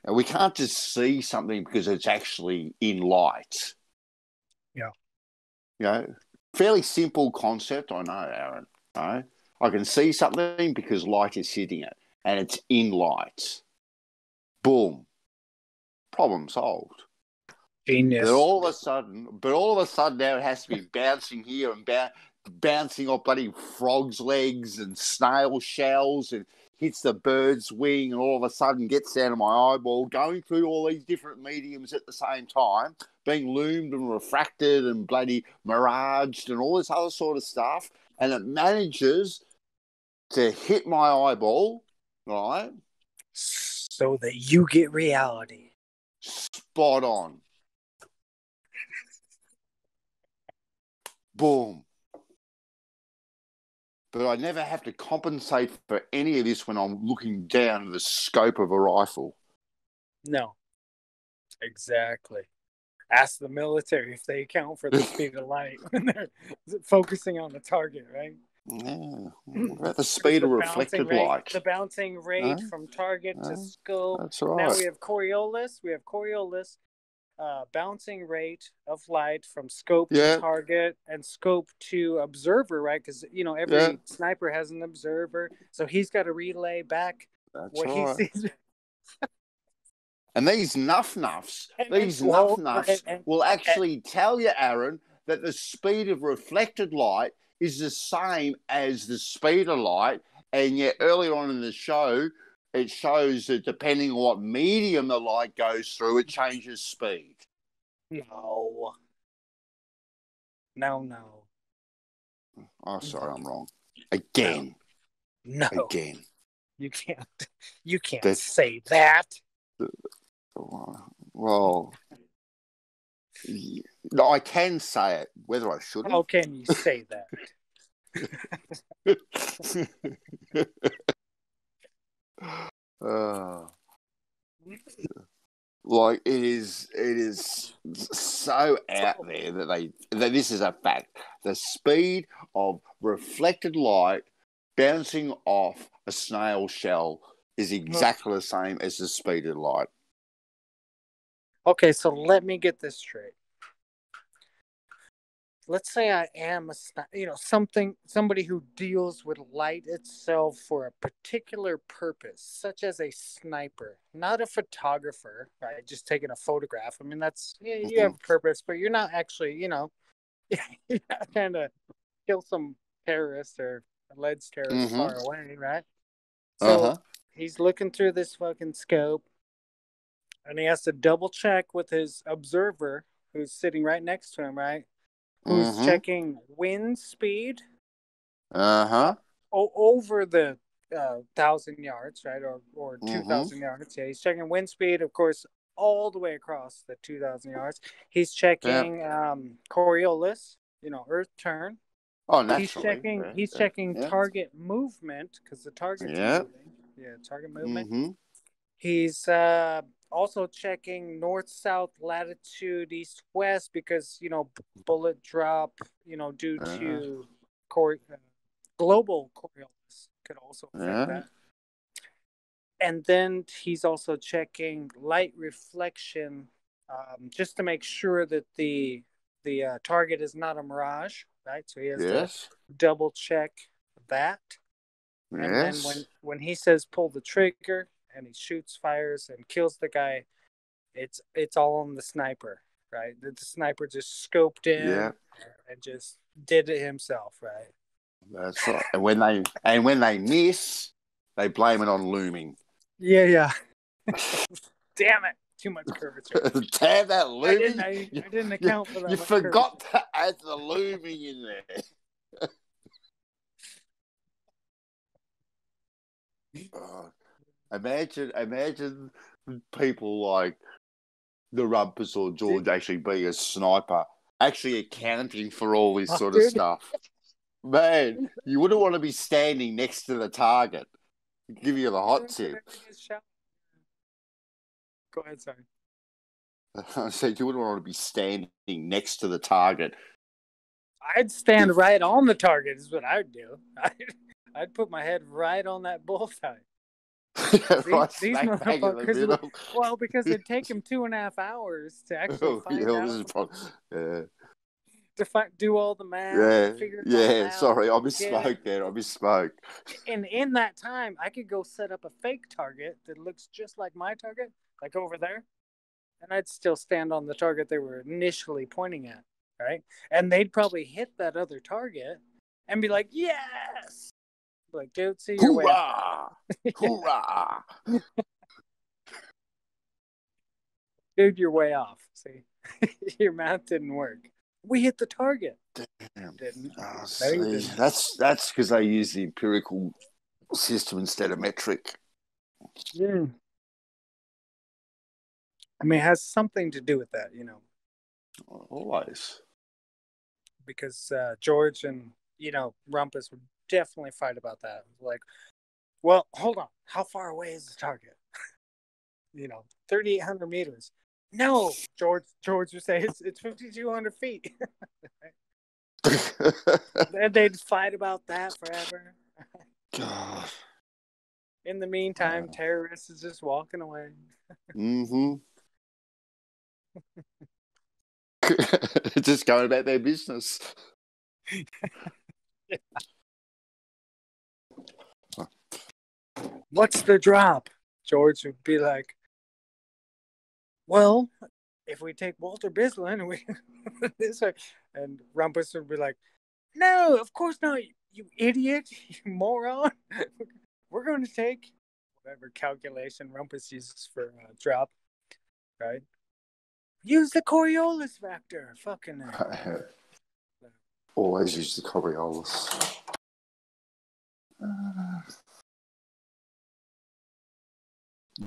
And we can't just see something because it's actually in light.
Yeah.
Fairly simple concept, I know, Aaron. Right? I can see something because light is hitting it, and it's in light. Boom. Problem solved.
Genius.
But all of a sudden now it has to be bouncing here and bouncing off bloody frogs' legs and snail shells and hits the bird's wing and all of a sudden gets down to my eyeball, going through all these different mediums at the same time, being loomed and refracted and bloody miraged and all this other sort of stuff, and it manages to hit my eyeball, right?
So that you get reality.
Spot on. Boom. But I never have to compensate for any of this when I'm looking down the scope of a rifle.
No. Exactly. Ask the military if they account for the speed of light when they're focusing on the target, right?
Yeah. What about the speed of reflected light?
The bouncing rate from target to scope.
That's right.
Now we have Coriolis. Bouncing rate of light from scope to target and scope to observer, right? Because every sniper has an observer, so he's got to relay back what he sees.
And these nuffs will actually tell you, Aaron, that the speed of reflected light is the same as the speed of light. And yet earlier on in the show, it shows that depending on what medium the light goes through, it changes speed.
No.
Oh, sorry, I'm wrong. Again.
No.
Again.
You can't say that.
Well, no, I can say it. Whether I should.
How can you say that?
Like it is so out there that this is a fact. The speed of reflected light bouncing off a snail shell is exactly the same as the speed of light.
Okay, so let me get this straight. Let's say I am somebody who deals with light itself for a particular purpose, such as a sniper, not a photographer, right? Just taking a photograph. I mean, you have a purpose, but you're not actually, you're not trying to kill some terrorist or alleged terrorist far away, right? So he's looking through this fucking scope, and he has to double check with his observer who's sitting right next to him, right? Who's checking wind speed over the 1,000 yards, right? Or 2,000 yards. Yeah, he's checking wind speed, of course, all the way across the 2,000 yards. He's checking Coriolis, Earth turn.
Oh, naturally.
He's checking target movement, because the target's moving. Yeah, target movement. He's also checking north, south, latitude, east, west, because, bullet drop, due to global Coriolis could also affect that. And then he's also checking light reflection, just to make sure that the target is not a mirage, right? So he has to double check that. And then when he says pull the trigger and he shoots, fires, and kills the guy, it's all on the sniper, right? The sniper just scoped in and just did it himself, right?
That's right. And when they miss, they blame it on looming.
Yeah. Damn it. Too much curvature.
Damn that looming.
I didn't account for that.
You forgot to add the looming in there. Imagine people like the Rumpus or George actually being a sniper, actually accounting for all this sort of stuff. Man, you wouldn't want to be standing next to the target. Give you the hot tip.
Go ahead, sorry.
I said you wouldn't want to be standing next to the target.
I'd stand right on the target is what I'd do. I'd put my head right on that bullseye. These motherfuckers, well, because it'd take them 2.5 hours to actually find out. To do all the math. Figure it out.
Sorry, I misspoke there. I misspoke.
And in that time, I could go set up a fake target that looks just like my target, like over there, and I'd still stand on the target they were initially pointing at, right? And they'd probably hit that other target and be like, yes! Like, dude, see your way off.
Hoorah!
Dude, you're way off. See? Your math didn't work. We hit the target.
Damn.
Didn't.
Oh, see, that's because they use the empirical system instead of metric.
Yeah. I mean, it has something to do with that,
Always.
Because George and, Rumpus would definitely fight about that. Like, well, hold on. How far away is the target? 3,800 meters. No, George would say it's 5,200 feet. And they'd fight about that forever.
God.
In the meantime, terrorists is just walking away.
Mm-hmm. Just going about their business.
Yeah. What's the drop? George would be like, well, if we take Walter Bislin, we this way. And Rumpus would be like, no, of course not, you idiot, you moron. We're going to take whatever calculation Rumpus uses for drop, right? Use the Coriolis factor. Fucking
always use the Coriolis.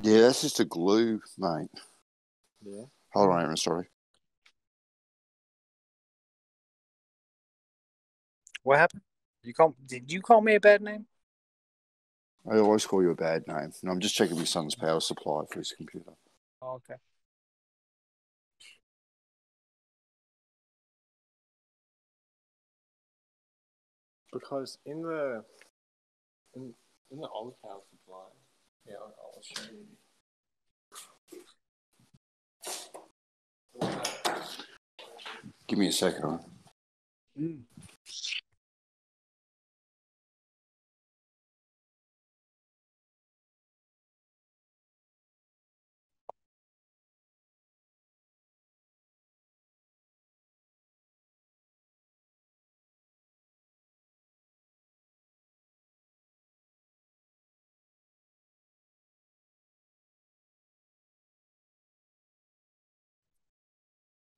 Yeah, that's just a glue, mate.
Yeah.
Hold on, I'm sorry.
What happened? Did you call me a bad name?
I always call you a bad name. And I'm just checking my son's power supply for his computer.
Oh, okay.
Because in the old power supply, yeah, I'll show you.
Give me a second. Huh?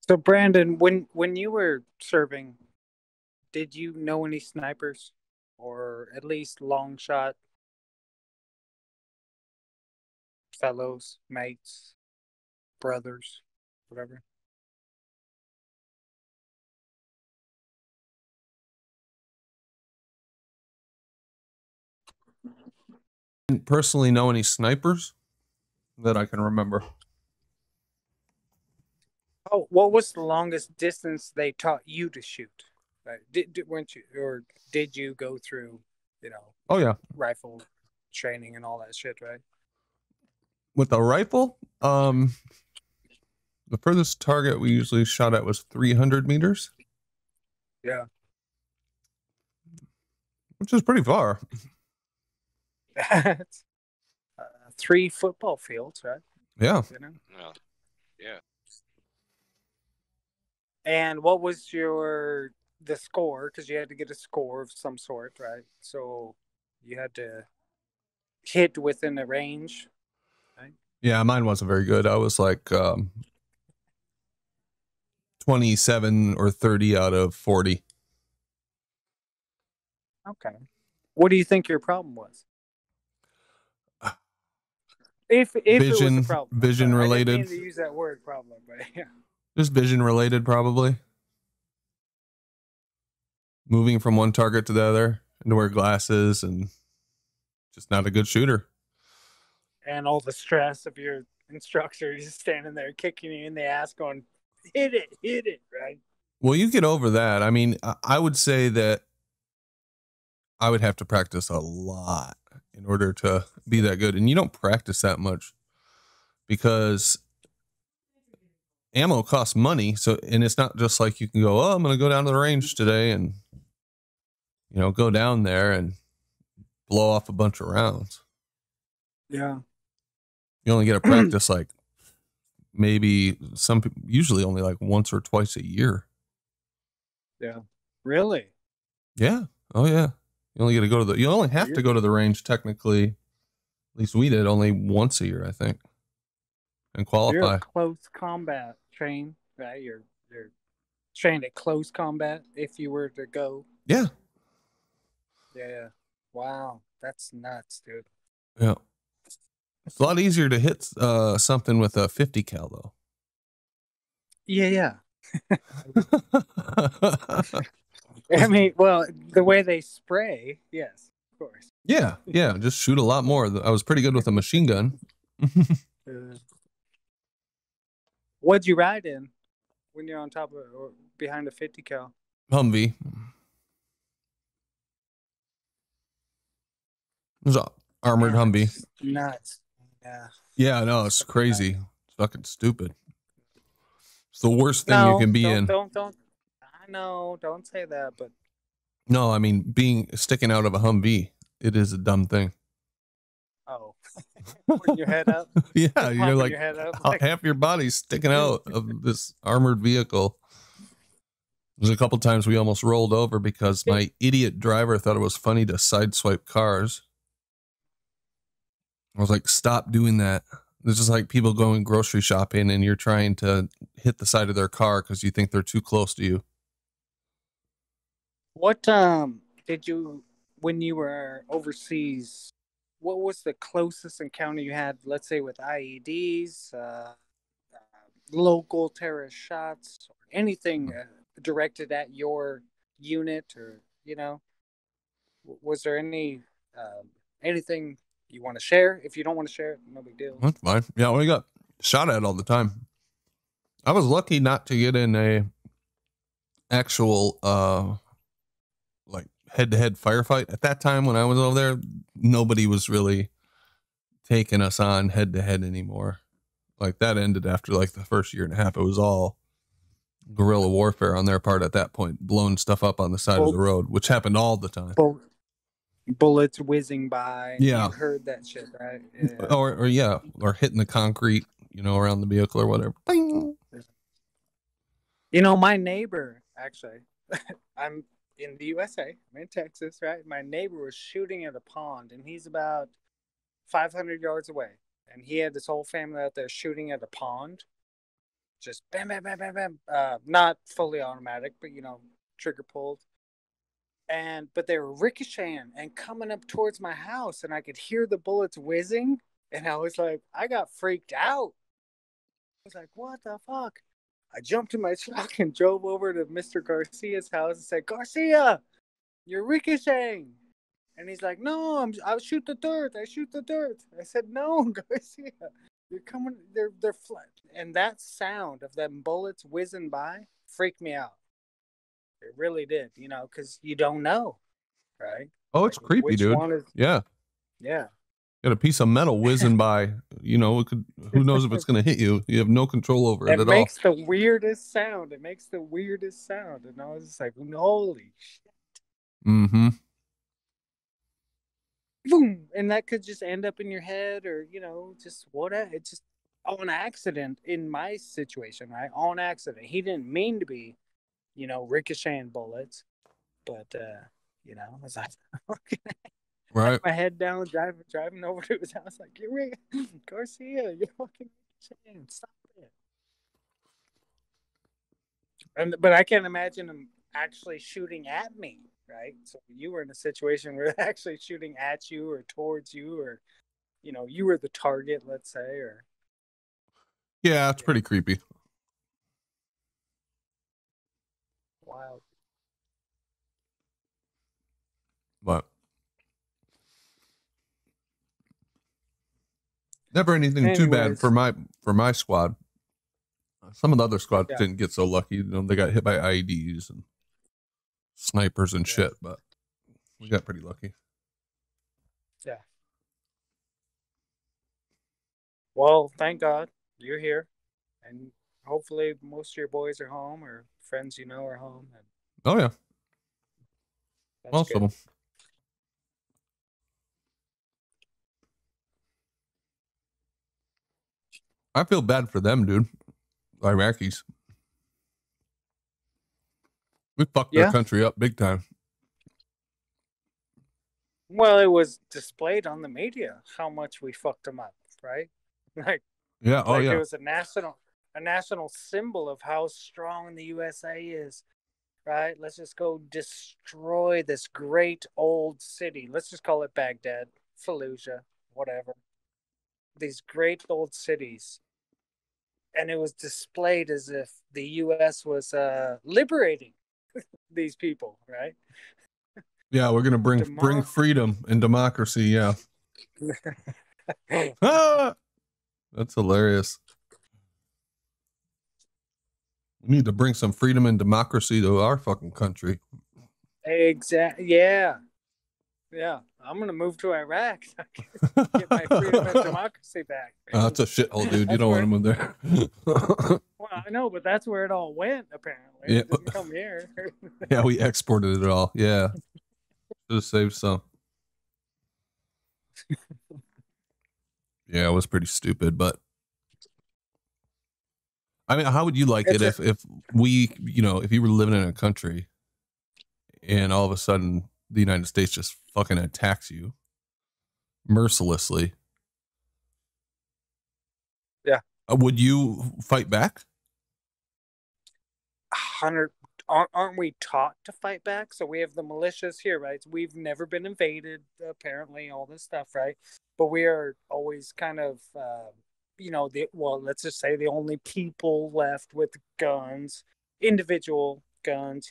So Brandon, when you were serving, did you know any snipers, or at least long shot fellows, mates, brothers, whatever?
Didn't personally know any snipers that I can remember.
Oh, what was the longest distance they taught you to shoot? Weren't you, or did you go through,
Oh yeah,
rifle training and all that shit, right?
with a rifle, the furthest target we usually shot at was 300 meters.
Yeah.
Which is pretty far.
3 football fields, right?
Yeah.
Yeah.
And what was the score? Because you had to get a score of some sort, right? So you had to hit within a range, right?
Yeah, mine wasn't very good. I was like 27 or 30 out of 40.
Okay. What do you think your problem was? If
Vision,
it was a problem.
vision related.
I didn't mean to use that word problem, but yeah.
Just vision related, probably. Moving from one target to the other, and to wear glasses, and just not a good shooter.
And all the stress of your instructor just standing there kicking you in the ass going, hit it, right?
Well, you get over that. I mean, I would say that I would have to practice a lot in order to be that good. And you don't practice that much because ammo costs money. So, and it's not just like you can go, oh, I'm going to go down to the range today and, go down there and blow off a bunch of rounds.
Yeah.
You only get to practice like maybe usually only like once or twice a year.
Yeah. Really?
Yeah. Oh yeah. You only have to go to the range technically. At least we did only once a year, I think, and qualify.
You're a close combat trained, right? You're trained at close combat if you were to go.
Yeah.
Yeah. Wow. That's nuts, dude.
Yeah. It's a lot easier to hit something with a 50 cal though.
Yeah. I mean, well, the way they spray, yes, of course.
Yeah, just shoot a lot more. I was pretty good with a machine gun.
What'd you ride in when you're on top of or behind a 50 cal?
Humvee. It was a armored Humvee.
Nuts. Yeah.
Yeah, I know. It's crazy. It's fucking stupid. It's the worst thing you can be in.
Don't. I know. Don't say that, but.
No, I mean, sticking out of a Humvee, it is a dumb thing.
Oh. Putting your head up?
Yeah, you're like,
your head up,
half your body's sticking out of this armored vehicle. There's a couple times we almost rolled over because my idiot driver thought it was funny to sideswipe cars. I was like, stop doing that. It's just like people going grocery shopping and you're trying to hit the side of their car because you think they're too close to you.
What did you, when you were overseas, what was the closest encounter you had, let's say with IEDs, local terrorist shots, or anything directed at your unit, or, you know, was there anything you want to share? If you don't want to share it, no big deal.
That's fine. Yeah, we got shot at all the time. I was lucky not to get in a actual like head-to-head firefight. At that time when I was over there, nobody was really taking us on head-to-head anymore. Like that ended after like the first year and a half. It was all guerrilla warfare on their part at that point, blowing stuff up on the side of the road, which happened all the time.
Bullets whizzing by.
Yeah.
You heard that shit, right? Yeah.
Or hitting the concrete, you know, around the vehicle or whatever. Bing!
You know, my neighbor, actually, I'm in the USA, I'm in Texas, right? My neighbor was shooting at a pond, and he's about 500 yards away. And he had this whole family out there shooting at a pond. Just bam, bam, bam, bam, bam. Not fully automatic, but, you know, trigger pulled. But they were ricocheting and coming up towards my house, and I could hear the bullets whizzing. And I was like, I got freaked out. I was like, what the fuck? I jumped in my truck and drove over to Mr. Garcia's house and said, Garcia, you're ricocheting. And he's like, no, I'll shoot the dirt. I shoot the dirt. I said, no, Garcia, you're coming. They're flat. And that sound of them bullets whizzing by freaked me out. It really did, you know, because you don't know, right?
Oh, it's creepy, dude. Yeah. Got a piece of metal whizzing by, you know, who knows if it's going to hit you. You have no control over it at all.
It makes the weirdest sound. And I was just like, holy shit.
Mm-hmm.
Boom. And that could just end up in your head, or, you know, just whatever. It's just on accident in my situation, right? On accident. He didn't mean to be, you know, ricocheting bullets. But, you know, I was like,
right.
My head down, driving over to his house, like, Garcia, you're fucking ricocheting. Stop it. But I can't imagine him actually shooting at me, right? So you were in a situation where they're actually shooting at you or towards you, or, you know, you were the target, let's say, or.
Yeah, it's pretty creepy.
Wild.
But never anything too bad for my squad. Some of the other squads didn't get so lucky. You know, they got hit by IEDs and snipers and shit, but we got pretty lucky.
Yeah. Well, thank God you're here, and hopefully most of your boys are home, or friends you know are home. And
oh yeah. Most of them. I feel bad for them, dude. Iraqis. We fucked their country up big time.
Well, it was displayed on the media how much we fucked them up, right? Like,
yeah,
it was a national symbol of how strong the USA is, right? Let's just go destroy this great old city. Let's just call it Baghdad, Fallujah, whatever. These great old cities. And it was displayed as if the U.S. was liberating these people, right?
Yeah, we're gonna bring freedom and democracy. Yeah. Ah! That's hilarious. We need to bring some freedom and democracy to our fucking country.
Exactly. Yeah. Yeah. I'm gonna move to Iraq. So I can get my freedom and democracy back.
That's a shithole, dude. You don't want to move there.
Well, I know, but that's where it all went. Apparently,
Yeah.
it didn't come here.
Yeah, we exported it all. Yeah. Should have saved some. Yeah, it was pretty stupid, but I mean, how would you like it if we, if you were living in a country and all of a sudden the United States just fucking attacks you mercilessly?
Yeah.
Would you fight back?
100. Aren't we taught to fight back? So we have the militias here, right? So we've never been invaded, apparently, all this stuff, right? But we are always kind of, let's just say the only people left with guns, individual guns,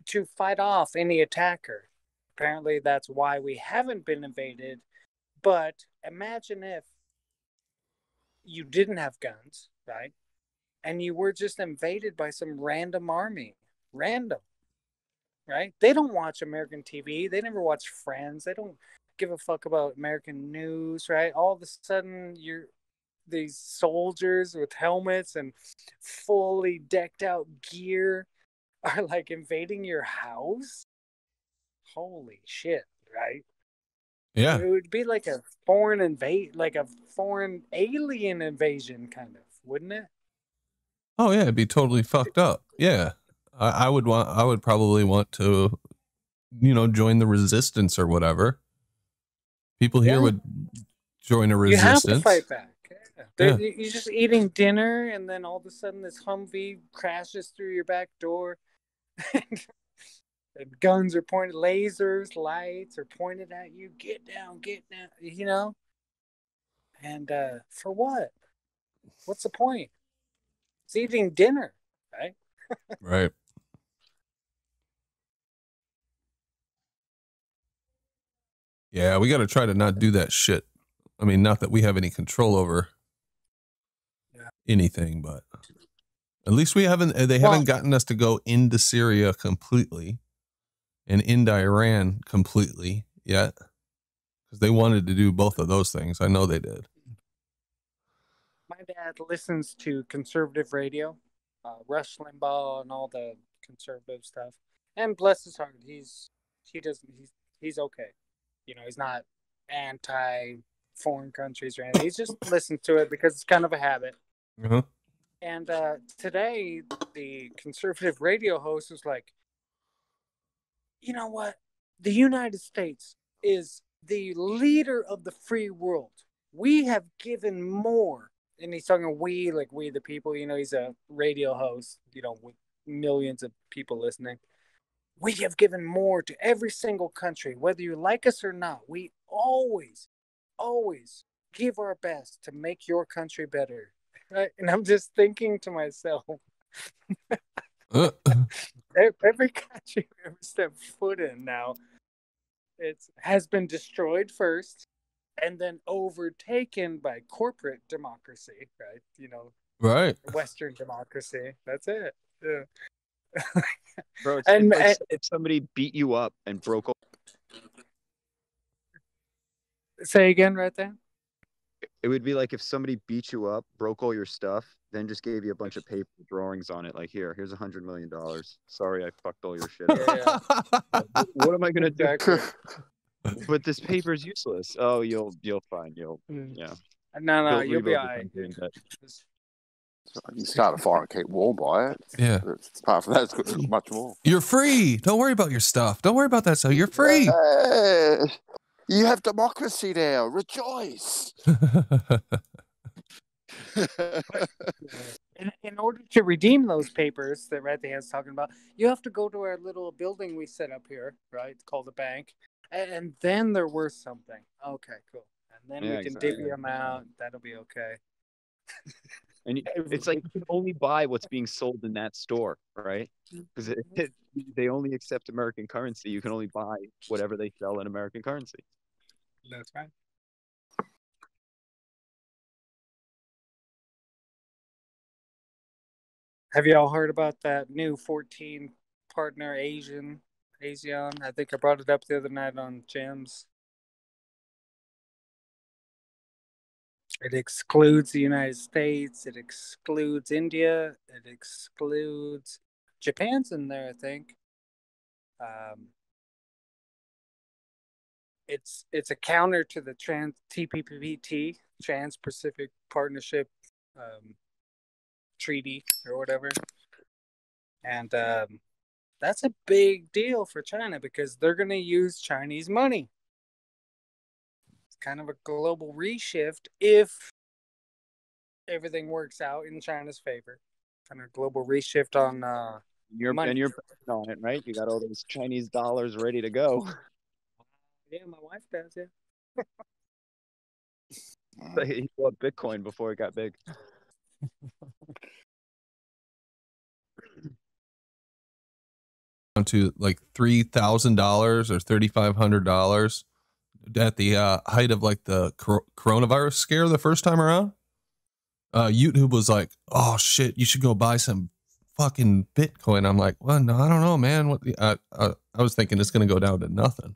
to fight off any attacker. Apparently, that's why we haven't been invaded. But imagine if you didn't have guns, right? And you were just invaded by some random army. Random. Right? They don't watch American TV. They never watch Friends. They don't give a fuck about American news, right? All of a sudden, these soldiers with helmets and fully decked out gear are like invading your house. Holy shit, right?
Yeah.
It would be like a foreign alien invasion, kind of, wouldn't it?
Oh yeah, it'd be totally fucked up. Yeah. I would probably want to, join the resistance or whatever. People here would join a resistance.
You have to fight back. Yeah. You're just eating dinner, and then all of a sudden this Humvee crashes through your back door. And guns are pointed, lasers, lights are pointed at you. Get down, And for what? What's the point? It's eating dinner, right?
Right. Yeah, we got to try to not do that shit. I mean, not that we have any control over anything, but at least they haven't gotten us to go into Syria completely and into Iran completely yet, because they wanted to do both of those things. I know they did.
My dad listens to conservative radio, Rush Limbaugh and all the conservative stuff. And bless his heart, he's okay. He's not anti foreign countries or anything. He just listens to it because it's kind of a habit.
Uh-huh.
And today, the conservative radio host was like, you know what? The United States is the leader of the free world. We have given more. And he's talking we, like we the people. He's a radio host, with millions of people listening. We have given more to every single country, whether you like us or not. We always, always give our best to make your country better. Right? And I'm just thinking to myself, every country we ever stepped foot in now, has been destroyed first and then overtaken by corporate democracy, right?
Right.
Western democracy. That's it. Yeah.
Bro, it's like if somebody beat you up and broke.
Say again, right there.
It would be like if somebody beat you up, broke all your stuff, then just gave you a bunch of paper drawings on it. Like, here's $100 million. Sorry, I fucked all your shit up. What am I gonna do? But this paper is useless. Oh, you'll find yeah.
No, you'll be all right.
So you can start a fire and keep warm by it.
Yeah.
Apart from that, it's got much more.
You're free. Don't worry about your stuff. Don't worry about that stuff. You're free.
You have democracy now. Rejoice.
In order to redeem those papers that Ranty is talking about, you have to go to our little building we set up here, right? It's called a bank. And then they're worth something. Okay, cool. And then we can divvy them out. That'll be okay.
And it's like you can only buy what's being sold in that store, right? Because they only accept American currency. You can only buy whatever they sell in American currency.
That's right. Have you all heard about that new 14 partner ASEAN? I think I brought it up the other night on Gems. It excludes the United States. It excludes India. It excludes Japan's in there, I think. It's a counter to the TPPT, Trans-Pacific Partnership Treaty or whatever, and that's a big deal for China because they're going to use Chinese money. It's kind of a global reshift if everything works out in China's favor. Kind of global reshift on money.
And you're betting on it, right? You got all those Chinese dollars ready to go.
Yeah, my wife does, yeah.
He bought Bitcoin before it got big.
To like $3,000 or $3,500 at the height of like the coronavirus scare the first time around. YouTube was like, "Oh shit, you should go buy some fucking Bitcoin." I'm like, "Well, no, I don't know, man. What I was thinking it's gonna go down to nothing."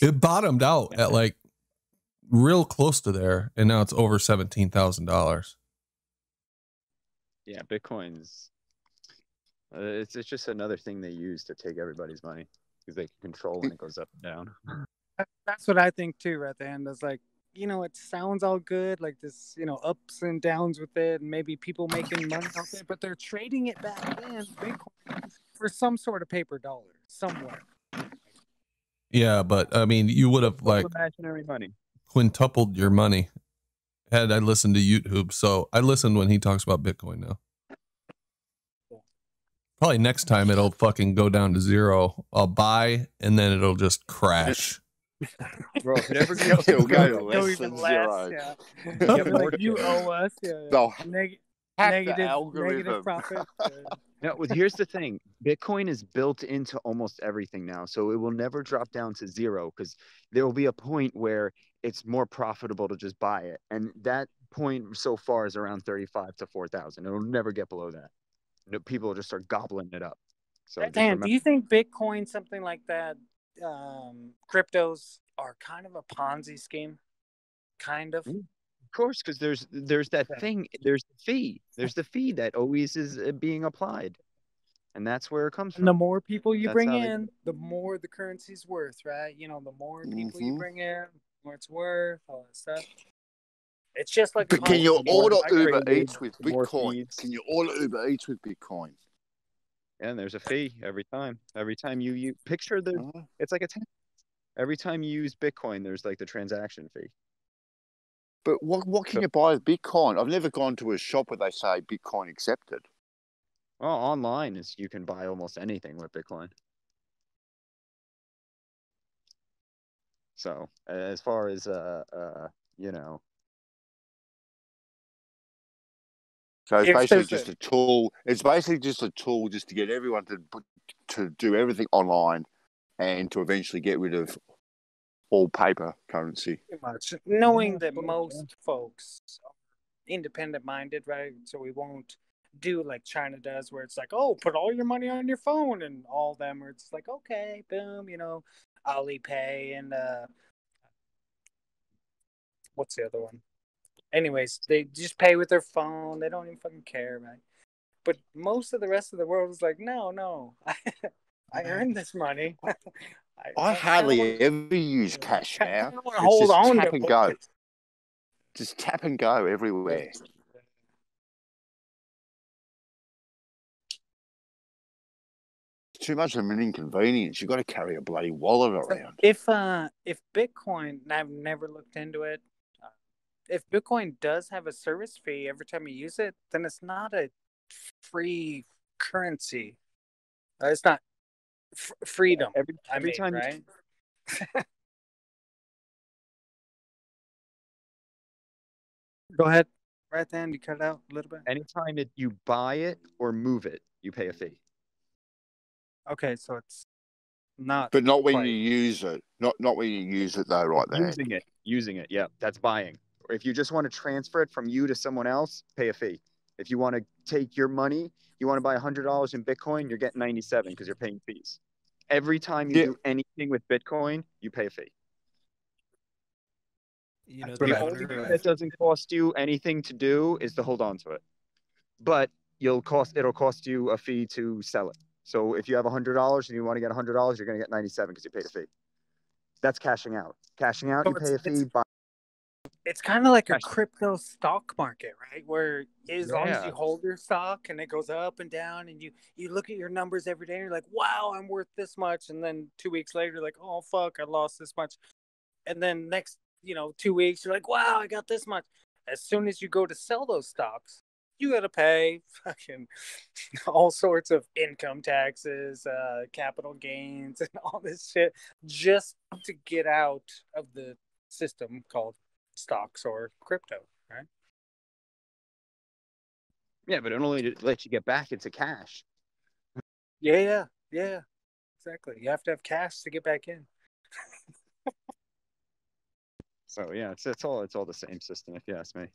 It bottomed out at like real close to there, and now it's over $17,000.
Yeah, Bitcoin's it's just another thing they use to take everybody's money because they can control when it goes up and down.
That's what I think too. At the end, it's like, it sounds all good, like this, ups and downs with it, and maybe people making money off it, but they're trading it back then, Bitcoin, for some sort of paper dollar somewhere.
Yeah, but I mean, you would have like
imaginary money
quintupled your money had I listened to YouTube. So I listened when he talks about Bitcoin now. Probably next time it'll fucking go down to zero. I'll buy and then it'll just crash.
Bro, if it ever goes
It'll go to
Go
less
even
than
less,
zero.
yeah.
Yeah,
You'll be like, you owe us, yeah.
They'll hack the
Negative
algorithm.
profit.
No, here's the thing. Bitcoin is built into almost everything now, so it will never drop down to zero because there will be a point where it's more profitable to just buy it, and that point so far is around 35 to 4,000. It will never get below that. People will just start gobbling it up. So just
Dan,
remember,
do you think Bitcoin, something like that, cryptos are kind of a Ponzi scheme? Kind of.
Of course, because there's that thing. There's the fee. There's the fee that always is being applied, and that's where it comes from.
And the more people you
That's
bring
how they-
in, the more the currency's worth, right? The more people you bring in, the more it's worth, all that stuff. It's just like.
But can you order Uber Eats with
more
Bitcoin?
feeds.
Can you order Uber Eats with Bitcoin?
And there's a fee every time. Every time you picture it's like a tax. Every time you use Bitcoin, there's like the transaction fee.
But what can you buy with Bitcoin? I've never gone to a shop where they say Bitcoin accepted.
Well, online you can buy almost anything with Bitcoin. So as far as
So it's basically just a tool. It's basically just a tool just to get everyone to do everything online and to eventually get rid of all paper currency.
Pretty much. Knowing that most folks are independent-minded, right? So we won't do like China does, where it's like, oh, put all your money on your phone, and all of them are just like, okay, boom, Alipay and what's the other one? Anyways, they just pay with their phone. They don't even fucking care, right? But most of the rest of the world is like, no, I earned this money.
I hardly ever use cash now.
It's hold
just
on
tap
to
and go. Just tap and go everywhere. It's too much of an inconvenience. You've got to carry a bloody wallet around.
If Bitcoin, and I've never looked into it, if Bitcoin does have a service fee every time you use it, then it's not a free currency. It's not freedom.
Every time,
right? Go ahead. Right then, you cut it out a little bit.
Anytime you buy it or move it, you pay a fee.
Okay, so it's not.
But not when you use it. Not when you use it though, right there.
Using it, yeah, that's buying. Or if you just want to transfer it from you to someone else, pay a fee. If you want to take your money, you want to buy $100 in Bitcoin, you're getting 97 because you're paying fees. Every time you do anything with Bitcoin, you pay a fee.
You know,
The only thing that doesn't cost you anything to do is to hold on to it, but it'll cost you a fee to sell it. So if you have $100 and you want to get $100, you're going to get 97 because you paid a fee. That's cashing out. Cashing out,
So
you pay a fee.
It's kind of like a crypto stock market, right? Where as long as
Yeah.
you hold your stock and it goes up and down, and you look at your numbers every day, and you're like, wow, I'm worth this much, and then 2 weeks later, you're like, oh fuck, I lost this much, and then next 2 weeks, you're like, wow, I got this much. As soon as you go to sell those stocks, you got to pay fucking all sorts of income taxes, capital gains, and all this shit just to get out of the system called stocks or crypto, right?
Yeah, but it only lets you get back into cash.
Yeah, exactly. You have to have cash to get back in.
So yeah, it's all the same system, if you ask me.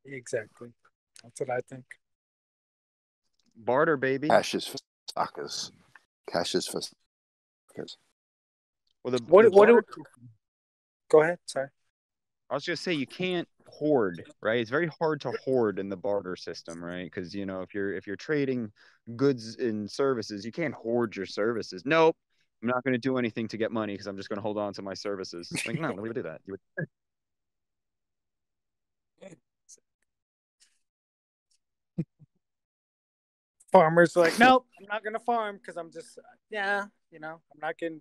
Exactly. That's what I think.
Barter, baby.
Cash is for suckers. Cash is for suckers.
Well,
Go ahead. Sorry.
I was just say you can't hoard, right? It's very hard to hoard in the barter system, right? Because if you're trading goods and services, you can't hoard your services. Nope, I'm not going to do anything to get money because I'm just going to hold on to my services. Like, no, nobody would do that. You would.
Farmers are like, nope, I'm not gonna farm because I'm just I'm not getting.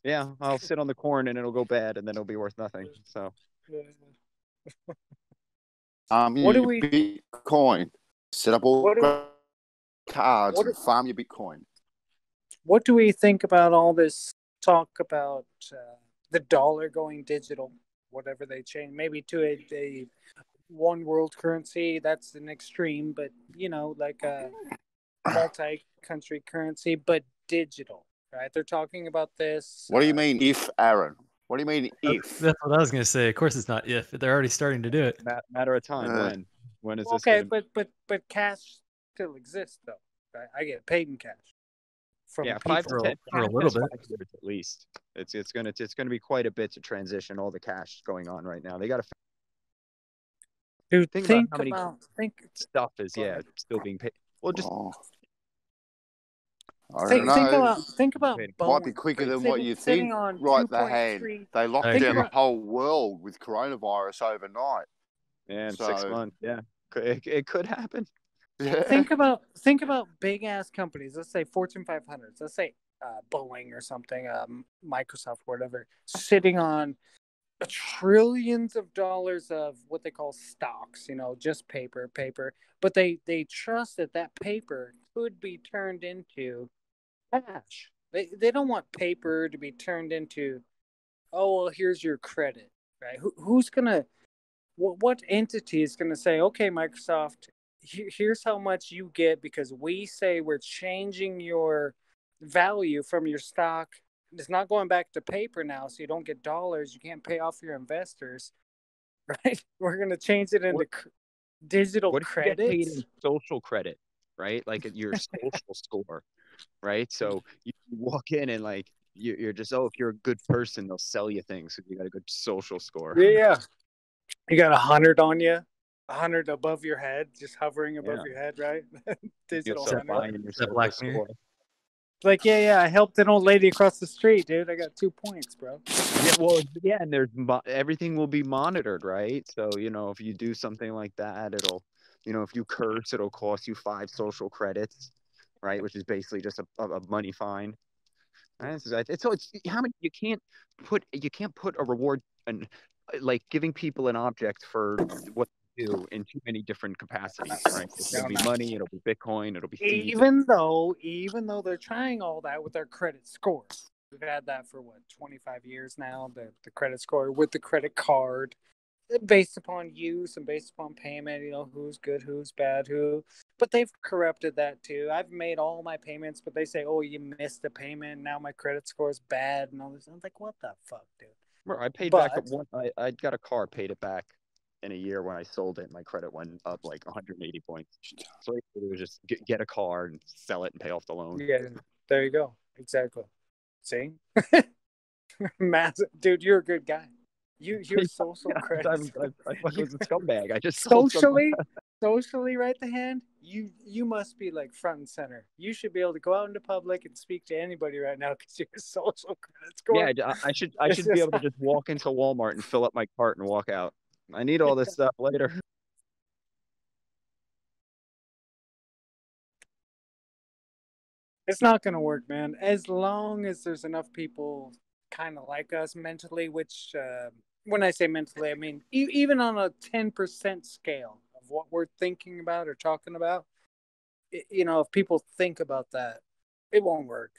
Yeah, I'll sit on the corn and it'll go bad and then it'll be worth nothing. So.
What do we
Bitcoin? Set up all cards and farm your Bitcoin.
What do we think about all this talk about the dollar going digital? Whatever they change, maybe to a one world currency. That's an extreme, but like a multi-country currency, but digital, right? They're talking about this.
What do you mean if, Aaron? What do you mean if?
That's what I was going to say. Of course, it's not if. They're already starting to do it.
Matter of time. When is this?
Okay, but cash still exists though. Right? I get paid in cash. From
5 to 10
for a little bit
at least. It's gonna be quite a bit to transition all the cash going on right now. They got to.
Dude, think
about stuff is still being paid. Well, just.
I don't know.
Think about
it might be quicker than what you think. Right, the hand. They locked down the whole world with coronavirus overnight.
Yeah, in 6 months. Yeah, it could happen.
Yeah.
Think about big ass companies. Let's say Fortune 500s. Let's say Boeing or something, Microsoft, whatever, sitting on trillions of dollars of what they call stocks. Just paper. But they trust that paper could be turned into cash. They don't want paper to be turned into, oh well, here's your credit, right? Who's gonna, what entity is gonna say, okay, Microsoft, here's how much you get because we say we're changing your value from your stock. It's not going back to paper now, so you don't get dollars. You can't pay off your investors, right? We're gonna change it into digital credit.
What if you get paid in social credit, right? Like your social score, right? So you walk in and like you're just if you're a good person, they'll sell you things if you got a good social score.
Yeah, you got 100 on you. 100 above your head, just hovering above your head, right? Digital 100. Like, I helped an old lady across the street, dude. I got 2 points, bro.
Yeah, and everything will be monitored, right? So, if you do something like that, it'll, if you curse, it'll cost you 5 social credits, right? Which is basically just a money fine. Right? So it's how many you can't put a reward and like giving people an object for what do in too many different capacities, right? It'll be money, it'll be Bitcoin, it'll be fees.
Even though they're trying all that with their credit scores. We've had that for 25 years now, the credit score with the credit card, based upon use and based upon payment, who's good, who's bad, but they've corrupted that too. I've made all my payments, but they say, oh, you missed a payment, now my credit score is bad and all this. I'm like, what the fuck, dude?
Bro, I paid back I got a car, paid it back in a year when I sold it, my credit went up like 180 points. So all I did was just get a car and sell it and pay off the loan.
Yeah, there you go. Exactly. See, massive dude, you're a good guy. Your social credit.
I was a scumbag. I just
socially, right? The hand. You must be like front and center. You should be able to go out into public and speak to anybody right now because your social credit score.
Yeah, I should be able to just walk into Walmart and fill up my cart and walk out. I need all this stuff later.
It's not going to work, man. As long as there's enough people kind of like us mentally, which when I say mentally, I mean even on a 10% scale of what we're thinking about or talking about, if people think about that, it won't work.